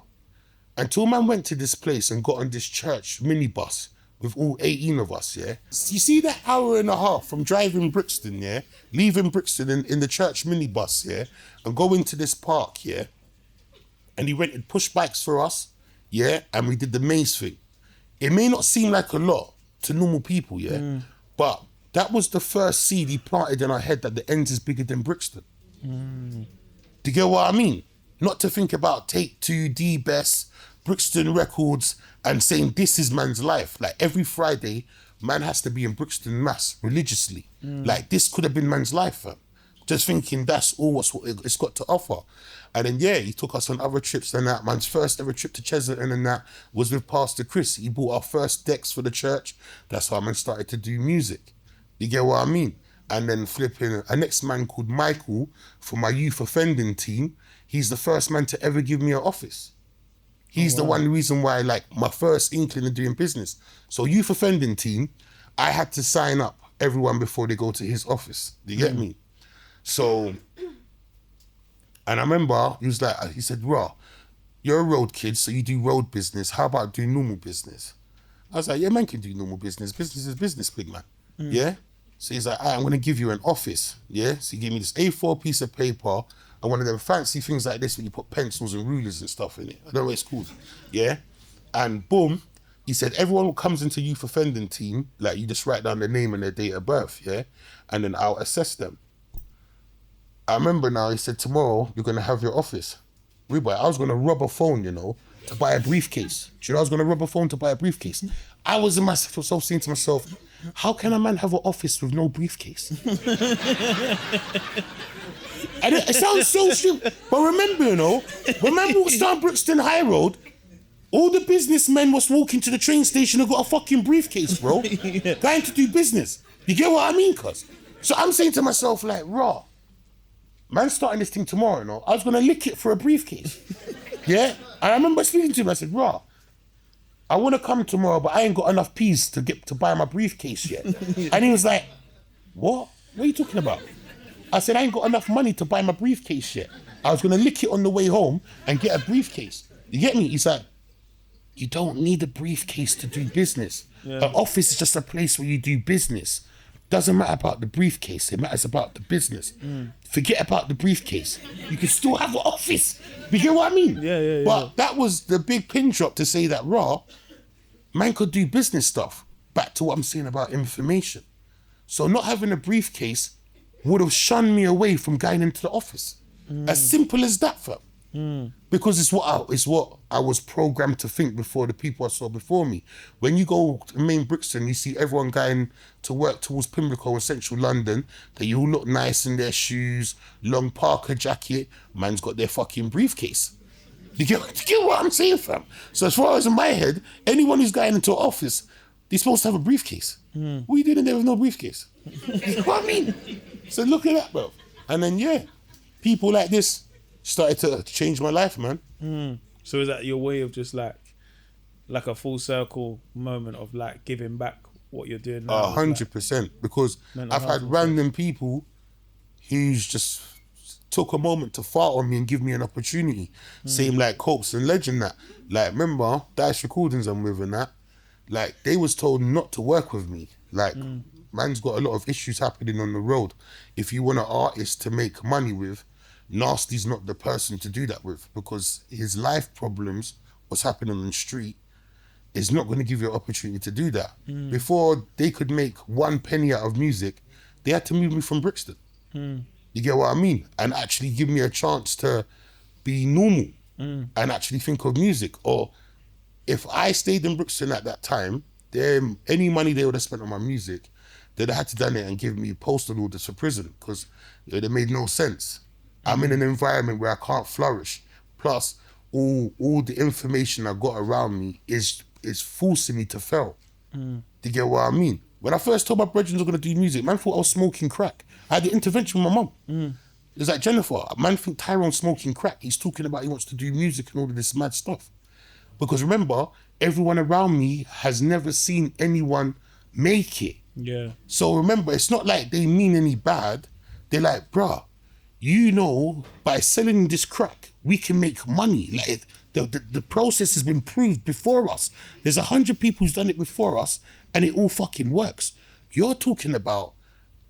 Until man went to this place and got on this church minibus with all 18 of us, yeah? You see that hour and a half from driving Brixton, yeah? Leaving Brixton in the church minibus, yeah? And going to this park, yeah? And he rented push bikes for us, yeah? And we did the maze thing. It may not seem like a lot to normal people, yeah? But that was the first seed he planted in our head that the ends is bigger than Brixton. Do you get what I mean? Not to think about Take Two, D-Best, Brixton Records, and saying this is man's life. Like every Friday, man has to be in Brixton Mass religiously. Like this could have been man's life, fam. Just thinking that's all what it's got to offer. And then, yeah, he took us on other trips than that. Man's first ever trip to Chesterton and that was with Pastor Chris. He bought our first decks for the church. That's how man started to do music. You get what I mean? And then flipping, a next man called Michael for my youth offending team. He's the first man to ever give me an office. He's the one reason why, like, my first inkling of doing business. So youth offending team, I had to sign up everyone before they go to his office. Do you get me? So, and I remember he said, "Raw, you're a road kid, so you do road business. How about doing normal business?" I was like, "Yeah, man can do normal business. Business is business, big man." Yeah? So he's like, "I'm going to give you an office." Yeah? So he gave me this A4 piece of paper and one of them fancy things like this where you put pencils and rulers and stuff in it. I don't know what it's called. Yeah? And boom, he said, everyone who comes into youth offending team, like you just write down their name and their date of birth, yeah? And then I'll assess them. I remember now, he said, tomorrow you're going to have your office. I was going to rob a phone, you know, to buy a briefcase. Do you know I was going to rob a phone to buy a briefcase? I was in myself saying to myself, how can a man have an office with no briefcase? And it sounds so stupid, but remember, you know, what's down Brixton High Road, all the businessmen was walking to the train station and got a fucking briefcase, bro. Going to do business. You get what I mean, cuz? So I'm saying to myself, like, raw, man starting this thing tomorrow, you know, I was gonna lick it for a briefcase. Yeah? And I remember speaking to him, I said, raw, I wanna come tomorrow, but I ain't got enough peas to buy my briefcase yet. And he was like, what? What are you talking about? I said, I ain't got enough money to buy my briefcase yet. I was gonna lick it on the way home and get a briefcase. You get me? He's like, you don't need a briefcase to do business. Yeah. An office is just a place where you do business. Doesn't matter about the briefcase, it matters about the business. Forget about the briefcase. You can still have an office. You get what I mean? Yeah. But that was the big pin drop to say that raw, man could do business stuff. Back to what I'm saying about information. So not having a briefcase would have shunned me away from going into the office. As simple as that, fam. Because it's what I was programmed to think before the people I saw before me. When you go to main Brixton, you see everyone going to work towards Pimlico in central London, they all look nice in their shoes, long Parker jacket, man's got their fucking briefcase. You get what I'm saying, fam? So as far as in my head, anyone who's going into an office, they're supposed to have a briefcase. What are you doing in there with no briefcase? You know what I mean? So look at that, bro. And then, yeah, people like this started to change my life, man. So is that your way of just like a full circle moment of like giving back what you're doing now? 100%. Because I've had random people who's just took a moment to fart on me and give me an opportunity. Same like Copes and Legend that. Like, remember, Dice Recordings I'm with and that. Like, they was told not to work with me. Like, man's got a lot of issues happening on the road. If you want an artist to make money with, Narstie's not the person to do that with, because his life problems, what's happening on the street, is not going to give you an opportunity to do that. Before they could make 1 penny out of music, they had to move me from Brixton. You get what I mean? And actually give me a chance to be normal and actually think of music. Or if I stayed in Brixton at that time, then any money they would have spent on my music, they'd have had to done it and give me postal orders for prison, because it would have made no sense. I'm in an environment where I can't flourish. Plus, all the information I got around me is forcing me to fail. Do you get what I mean? When I first told my brethren I was going to do music, man thought I was smoking crack. I had the intervention with my mum. It was like, Jennifer, man think Tyrone's smoking crack. He's talking about he wants to do music and all of this mad stuff. Because remember, everyone around me has never seen anyone make it. Yeah. So remember, it's not like they mean any bad. They're like, bruh, you know, by selling this crack, we can make money. Like, The process has been proved before us. There's 100 people who's done it before us, and it all fucking works. You're talking about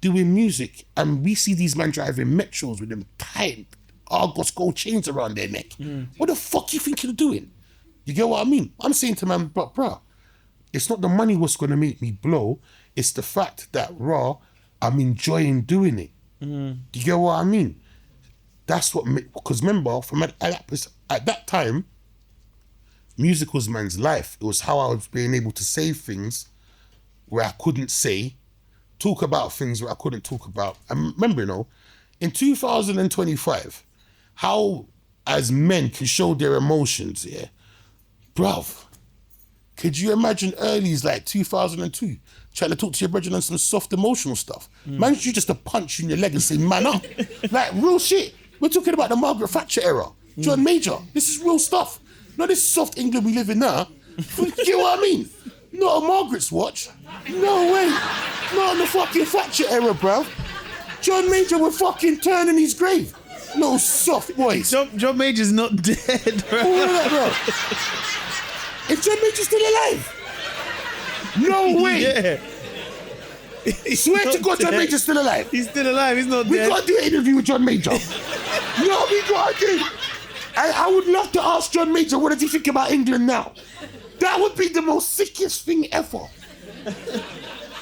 doing music, and we see these men driving metros with them tight Argos gold chains around their neck. What the fuck you think you're doing? You get what I mean? I'm saying to man, but bruh, it's not the money what's gonna make me blow. It's the fact that I'm enjoying doing it. Do you get what I mean? That's what, because remember, from at that time, music was man's life. It was how I was being able to say things where I couldn't say, talk about things where I couldn't talk about. And remember, in 2025, how as men can show their emotions, bruv, could you imagine early's like 2002, trying to talk to your brother on some soft emotional stuff? Man, you just to punch you in your leg and say, man up. Like, real shit. We're talking about the Margaret Thatcher era. John Major. This is real stuff. Not this soft England we live in now. You get what I mean? Not a Margaret's watch. No way. Not in the fucking Thatcher era, bruv. John Major was fucking turning his grave. No soft boys. John Major's not dead, bro. Is John Major still alive? No way. Yeah. Swear to God, John Major's still alive. He's still alive. He's not We dead. gotta do an interview with John Major. No, we gotta do. I would love to ask John Major, what does he think about England now? That would be the most sickest thing ever.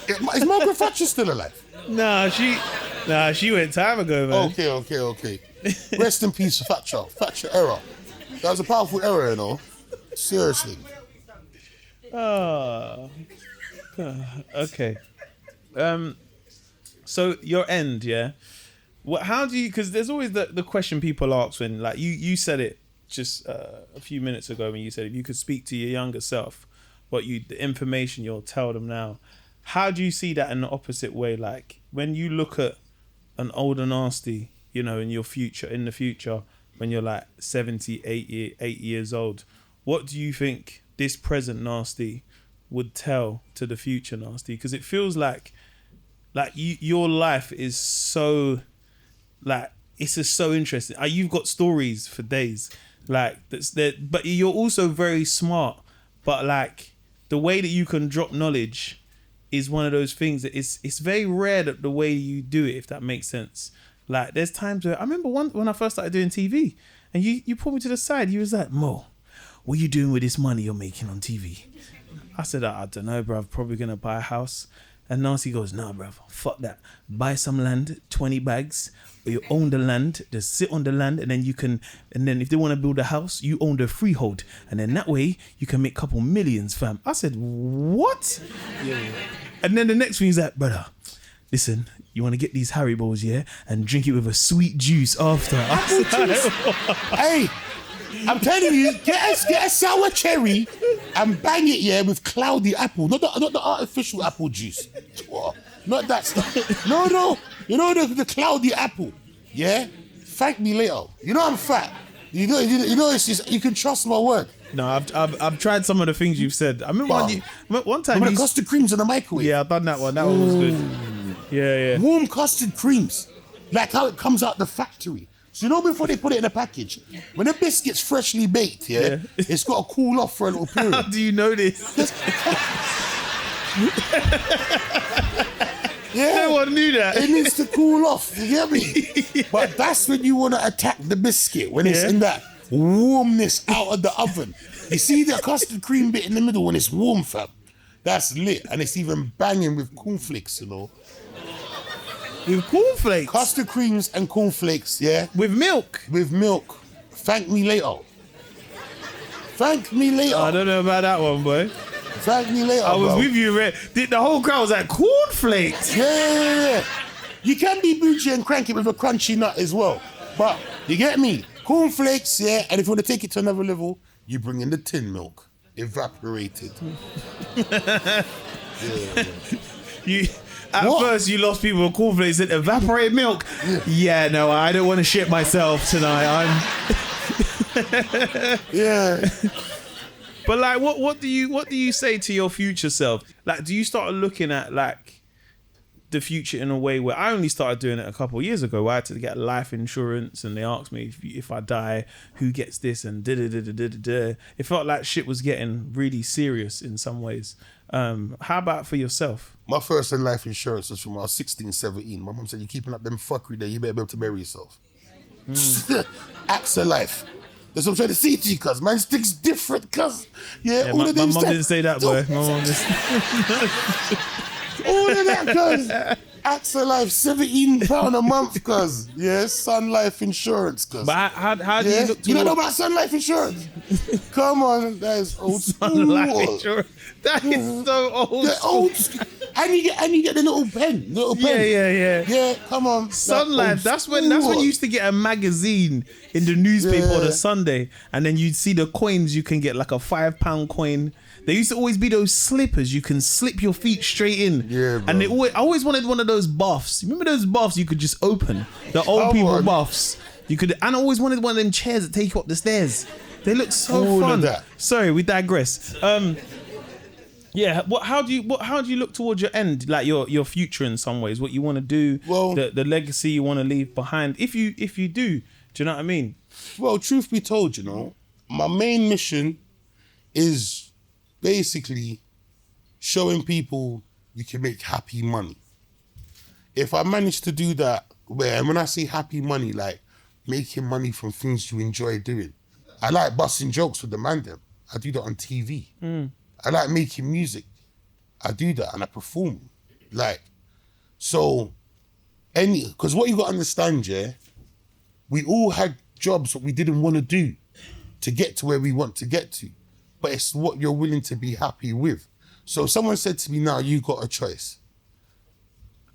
Is Margaret Thatcher still alive? Nah, she went time ago, man. Okay. Rest in peace, Thatcher era. That was a powerful era, Seriously. Okay. So your end, yeah. How do you? Because there's always the question people ask when, like, you said it just a few minutes ago when you said if you could speak to your younger self, the information you'll tell them now. How do you see that in the opposite way? Like when you look at an older Narstie, in the future, when you're like 78 years old, what do you think this present Narstie would tell to the future Narstie? Because it feels like your life is so, like, it's just so interesting. You've got stories for days, like that's there, but you're also very smart. But like the way that you can drop knowledge is one of those things that it's very rare that the way you do it, if that makes sense. Like there's times where I remember when I first started doing TV, and you pulled me to the side. You was like, Mo, what are you doing with this money you're making on TV? I said, I don't know, bro. I'm probably gonna buy a house. And Narstie goes, nah, bruv, fuck that. Buy some land, 20 bags, or you own the land, just sit on the land, and then if they want to build a house, you own the freehold. And then that way, you can make a couple millions, fam. I said, what? Yeah. And then the next thing is that, brother, listen, you want to get these Haribos, yeah? And drink it with a sweet juice after. Hey, I'm telling you, get a sour cherry and bang it, with cloudy apple. Not the artificial apple juice. Not that stuff. No. The cloudy apple. Yeah? Thank me later. I'm fat. It's just, you can trust my word. No, I've tried some of the things you've said. I remember one time the custard creams in the microwave. Yeah, I've done that one. That one was good. Yeah. Warm custard creams. Like how it comes out the factory. So before they put it in a package, when a biscuit's freshly baked, it's got to cool off for a little period. How do you know this? No one knew that. It needs to cool off, you get me? But that's when you want to attack the biscuit, when it's in that warmness out of the oven. You see the custard cream bit in the middle when it's warm, fam? That's lit, and it's even banging with cornflakes, With cornflakes? Custard creams and cornflakes, yeah? With milk? With milk. Thank me later. I don't know about that one, boy. Thank me later, I was bro. with you, Red. The whole crowd was like, cornflakes? Yeah. You can be bougie and crank it with a crunchy nut as well. But, you get me? Cornflakes, yeah? And if you want to take it to another level, you bring in the tin milk. Evaporated. First, you lost people with cornflakes and evaporated milk. Yeah, no, I don't want to shit myself tonight. Yeah. But like, what do you say to your future self? Like, do you start looking at like the future in a way where I only started doing it a couple of years ago, where I had to get life insurance, and they asked me if I die, who gets this, and da-da-da-da-da-da. It felt like shit was getting really serious in some ways. How about for yourself? My first life insurance was from when I was 16, 17. My mum said, "You're keeping up them fuckery there, you better be able to bury yourself." AXA Life. That's what I'm trying to say to you, cuz. Man, sticks different, cuz. Yeah, all my of them mum didn't say that, boy. My mum just... all of that, cuz. AXA Life, £17 a month, cuz. Yeah, Sun Life Insurance, cuz. But how do you look You don't know about Sun Life Insurance? Come on, that is old school. Sun Life Insurance? That is so old school. Old school. And you get the little pen. Yeah. Yeah, come on. Sun Life. That's when you used to get a magazine in the newspaper on a Sunday, and then you'd see the coins you can get, like a £5 coin. There used to always be those slippers you can slip your feet straight in. Yeah, bro. And I always wanted one of those buffs. Remember those buffs you could just open? The old people buffs. And I always wanted one of them chairs that take you up the stairs. They look so fun. Sorry, we digress. Yeah, how do you look towards your end, like your future in some ways, what you want to do, the legacy you want to leave behind, if you do you know what I mean? Well, truth be told, my main mission is basically showing people you can make happy money. If I manage to do that, when I say happy money, like making money from things you enjoy doing. I like busting jokes with the man them. I do that on TV. I like making music. I do that and I perform. Because what you got to understand, we all had jobs that we didn't want to do to get to where we want to get to. But it's what you're willing to be happy with. So if someone said to me, now you got a choice.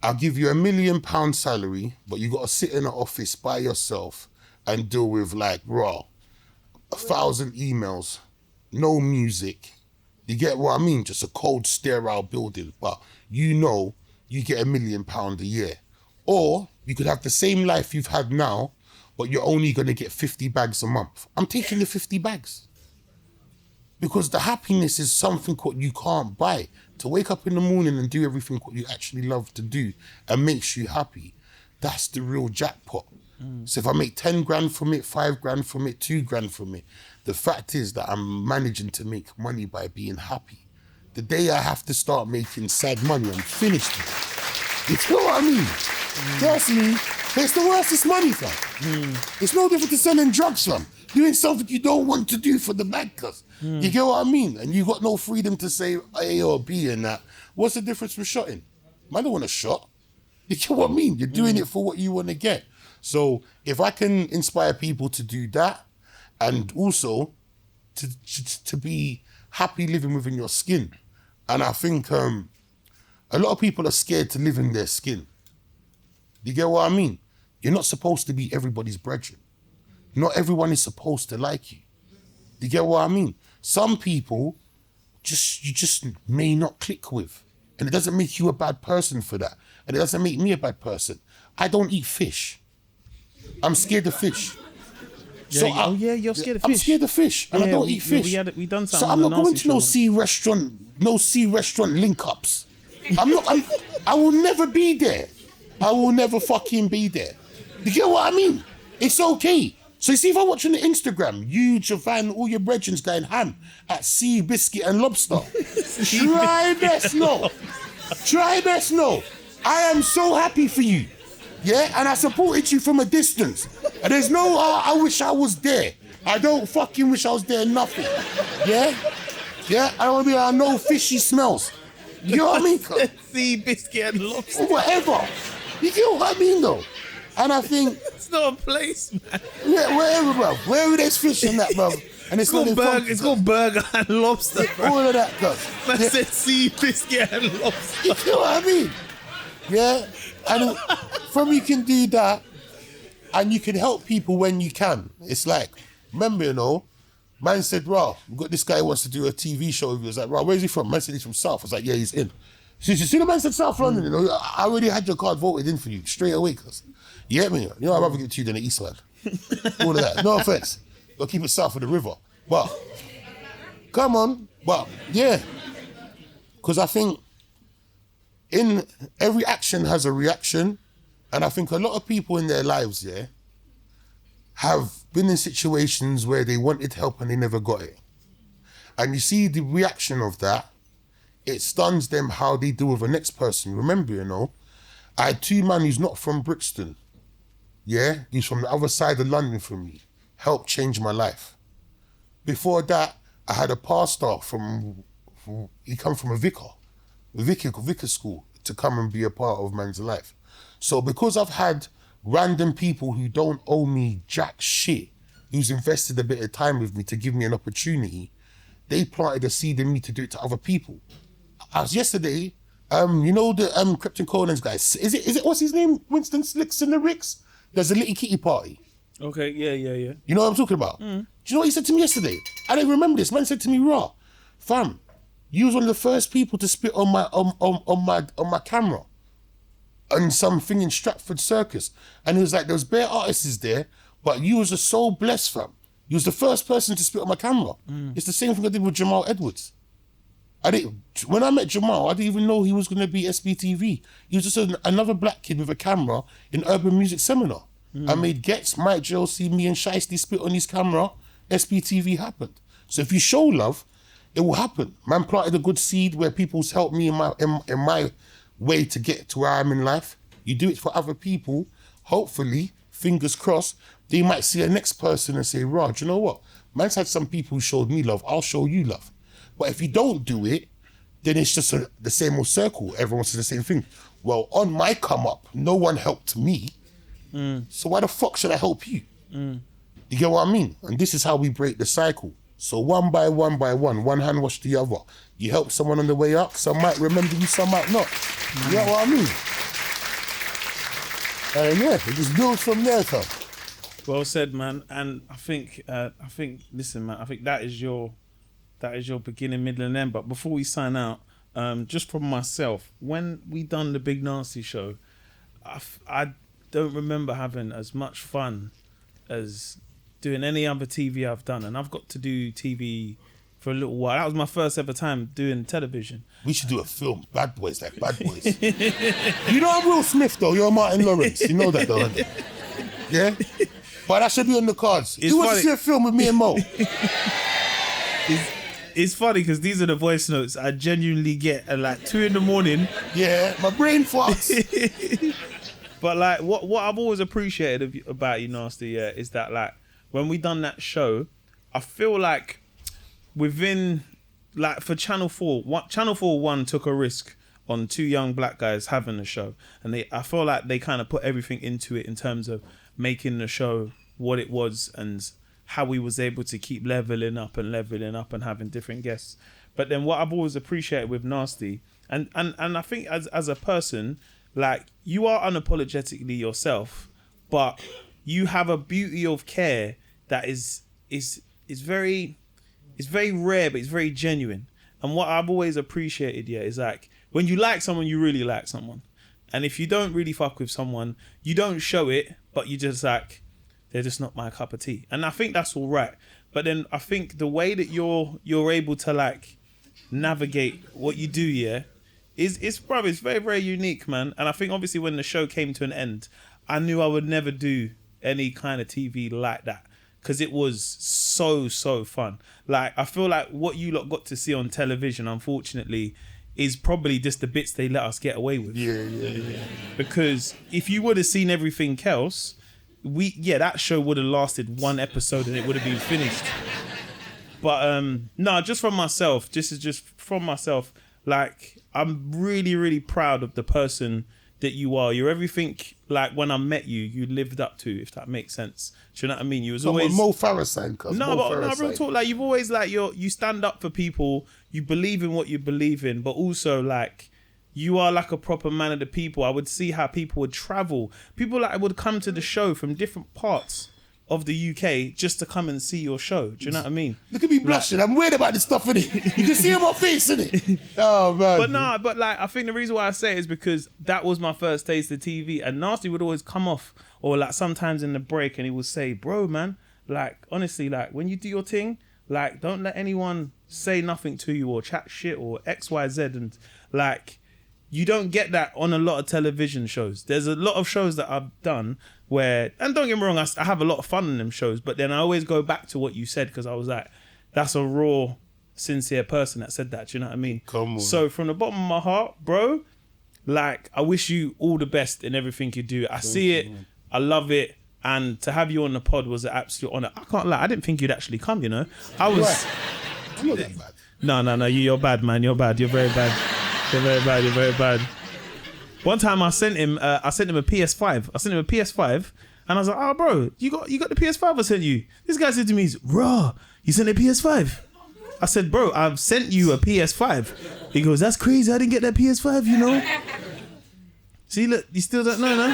I'll give you £1 million salary, but you got to sit in an office by yourself and deal with 1,000 emails, no music. You get what I mean? Just a cold, sterile building. But you get £1 million a year. Or you could have the same life you've had now, but you're only going to get 50 bags a month. I'm taking the 50 bags. Because the happiness is something what you can't buy. To wake up in the morning and do everything what you actually love to do and makes you happy, that's the real jackpot. So if I make 10 grand from it, 5 grand from it, 2 grand from it, the fact is that I'm managing to make money by being happy. The day I have to start making sad money, I'm finished with it. You know what I mean? Personally, it's the worstest money, fam. It's no different to selling drugs, fam. Doing something you don't want to do for the bag, cuz. You get what I mean? And you got no freedom to say A or B and that. What's the difference from shotting? I don't want a shot. You get what I mean? You're doing it for what you want to get. So if I can inspire people to do that, and also to be happy living within your skin. And I think a lot of people are scared to live in their skin. You get what I mean? You're not supposed to be everybody's brethren. Not everyone is supposed to like you. You get what I mean? Some people you just may not click with. And it doesn't make you a bad person for that. And it doesn't make me a bad person. I don't eat fish. I'm scared of fish. You're scared of fish. I'm scared of fish, and I don't eat fish. We done something. So I'm not going to no sea restaurant link-ups. I will never be there. I will never fucking be there. You get what I mean? It's okay. So you see, if I'm watching the Instagram, you, Javan, all your brethrens going ham at sea, biscuit and lobster. Try best no. I am so happy for you. Yeah, and I supported you from a distance. And there's no, I wish I was there. I don't fucking wish I was there, nothing. Yeah? I don't want to be like, no fishy smells. You know what I mean? Sea, biscuit and lobster. Or whatever. You get what I mean, though? And I think... It's not a place, man. Yeah, wherever, bro. Wherever there's fish in that, bro. And it's called burger and lobster, bro. All of that, bro. Man said sea, biscuit and lobster. You know what I mean? Yeah? And from you can do that, and you can help people when you can. It's like, remember, man said, "Rah, we've got this guy who wants to do a TV show with you." I was like, "Rah, where's he from?" Man said he's from South. I was like, "Yeah, he's in." So you see the man said South London, I already had your card voted in for you straight away, cuz. You get me? I'd rather give it to you than the East Side. All of that. No offense. But keep it south of the river. But, come on. But, yeah. Because I think in every action has a reaction, and I think a lot of people in their lives, yeah, have been in situations where they wanted help and they never got it. And you see the reaction of that, it stuns them how they deal with the next person. Remember, you know, I had two man who's not from Brixton. Yeah, he's from the other side of London from me. Helped change my life. Before that, I had a pastor he come from a vicar school to come and be a part of man's life. So because I've had random people who don't owe me jack shit, who's invested a bit of time with me to give me an opportunity, they planted a seed in me to do it to other people. As yesterday, you know the Krypton Conan's guys. Is it what's his name? Winston Slicks and the Ricks? There's a little kitty party. Okay, yeah. You know what I'm talking about? Do you know what he said to me yesterday? I didn't remember this. Man said to me, "Raw, fam, you was one of the first people to spit on my camera on something in Stratford Circus." And he was like, there was bare artists there, but you was just so blessed, fam. You was the first person to spit on my camera. It's the same thing I did with Jamal Edwards. When I met Jamal, I didn't even know he was going to be SBTV. He was just another black kid with a camera in urban music seminar. I made Getz, Mike JLC, me and Shiesty spit on his camera. SBTV happened. So if you show love, it will happen. Man planted a good seed where people's helped me in my way to get to where I'm in life. You do it for other people. Hopefully, fingers crossed, they might see a next person and say, Rod, you know what? Man's had some people who showed me love. I'll show you love. But if you don't do it, then it's just the same old circle. Everyone says the same thing. Well, on my come up, no one helped me. So why the fuck should I help you? You get what I mean? And this is how we break the cycle. So one by one, one hand wash the other. You help someone on the way up, some might remember you, some might not. You know what I mean? And yeah, it just builds from there, Tom. Well said, man. And I think, listen, man, I think that is your beginning, middle, and end. But before we sign out, just from myself, when we done the Big Narstie show, I don't remember having as much fun as doing any other TV I've done. And I've got to do TV for a little while. That was my first ever time doing television. We should do a film, Bad Boys, like Bad Boys. You know I'm Will Smith, though. You're Martin Lawrence. You know that, though, don't you? Yeah? But that should be on the cards. You want to see a film with me and Mo? It's funny because these are the voice notes I genuinely get at like 2 a.m. Yeah, my brain farts. But like what I've always appreciated about you, Narstie, yeah, is that like when we done that show, I feel like within like for Channel 4 1 took a risk on 2 young black guys having a show, and I feel like they kind of put everything into it in terms of making the show what it was and how we was able to keep leveling up and having different guests. But then what I've always appreciated with Narstie, and I think as a person, like you are unapologetically yourself, but you have a beauty of care that is very rare, but it's very genuine. And what I've always appreciated, yeah, is like when you like someone, you really like someone. And if you don't really fuck with someone, you don't show it, but you just like, they're just not my cup of tea. And I think that's all right. But then I think the way that you're able to like navigate what you do, yeah, it's very, very unique, man. And I think obviously when the show came to an end, I knew I would never do any kind of TV like that because it was so fun. Like I feel like what you lot got to see on television, unfortunately, is probably just the bits they let us get away with. Yeah. Because if you would have seen everything else, that show would have lasted 1 episode and it would have been finished. But no, just from myself, like I'm really, really proud of the person that you are. You're everything like when I met you, you lived up to, if that makes sense. Do you know what I mean? You was always Mo Farah sign, cuz. No, real talk. Like you've always like you stand up for people. You believe in what you believe in, but also like you are like a proper man of the people. I would see how people would travel. People like would come to the show from different parts of the UK just to come and see your show. Do you know what I mean? Look at me blushing. I'm weird about this stuff, innit? You can see on my face, innit? Oh, man. But like, I think the reason why I say it is because that was my first taste of TV, and Narstie would always come off, or like sometimes in the break, and he would say, bro, man, like, honestly, like, when you do your thing, like, don't let anyone say nothing to you or chat shit or X, Y, Z, and like, you don't get that on a lot of television shows. There's a lot of shows that I've done where, and don't get me wrong, I have a lot of fun in them shows, but then I always go back to what you said because I was like, that's a raw, sincere person that said that. Do you know what I mean? Come on. So from the bottom of my heart, bro, like, I wish you all the best in everything you do. I see it, I love it, and to have you on the pod was an absolute honor. I can't lie, I didn't think you'd actually come, you know? I was... I'm not that bad. No, you're bad, man. You're bad. You're very bad. You're very bad. One time I sent him a PS5. And I was like, oh, bro, you got the PS5 I sent you. This guy said to me, raw, you sent a PS5? I said, bro, I've sent you a PS5. He goes, that's crazy. I didn't get that PS5, you know? See, look, you still don't know, no?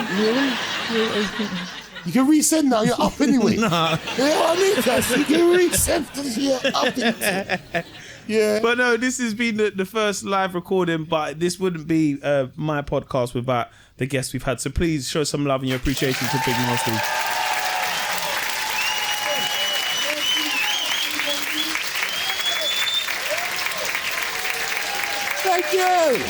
You can resend now, you're up anyway. Nah. You know what I mean? You can resend because you're up anyway. Yeah. But no, this has been the first live recording, but this wouldn't be my podcast without the guests we've had. So please show some love and your appreciation to Big Narstie. Thank you.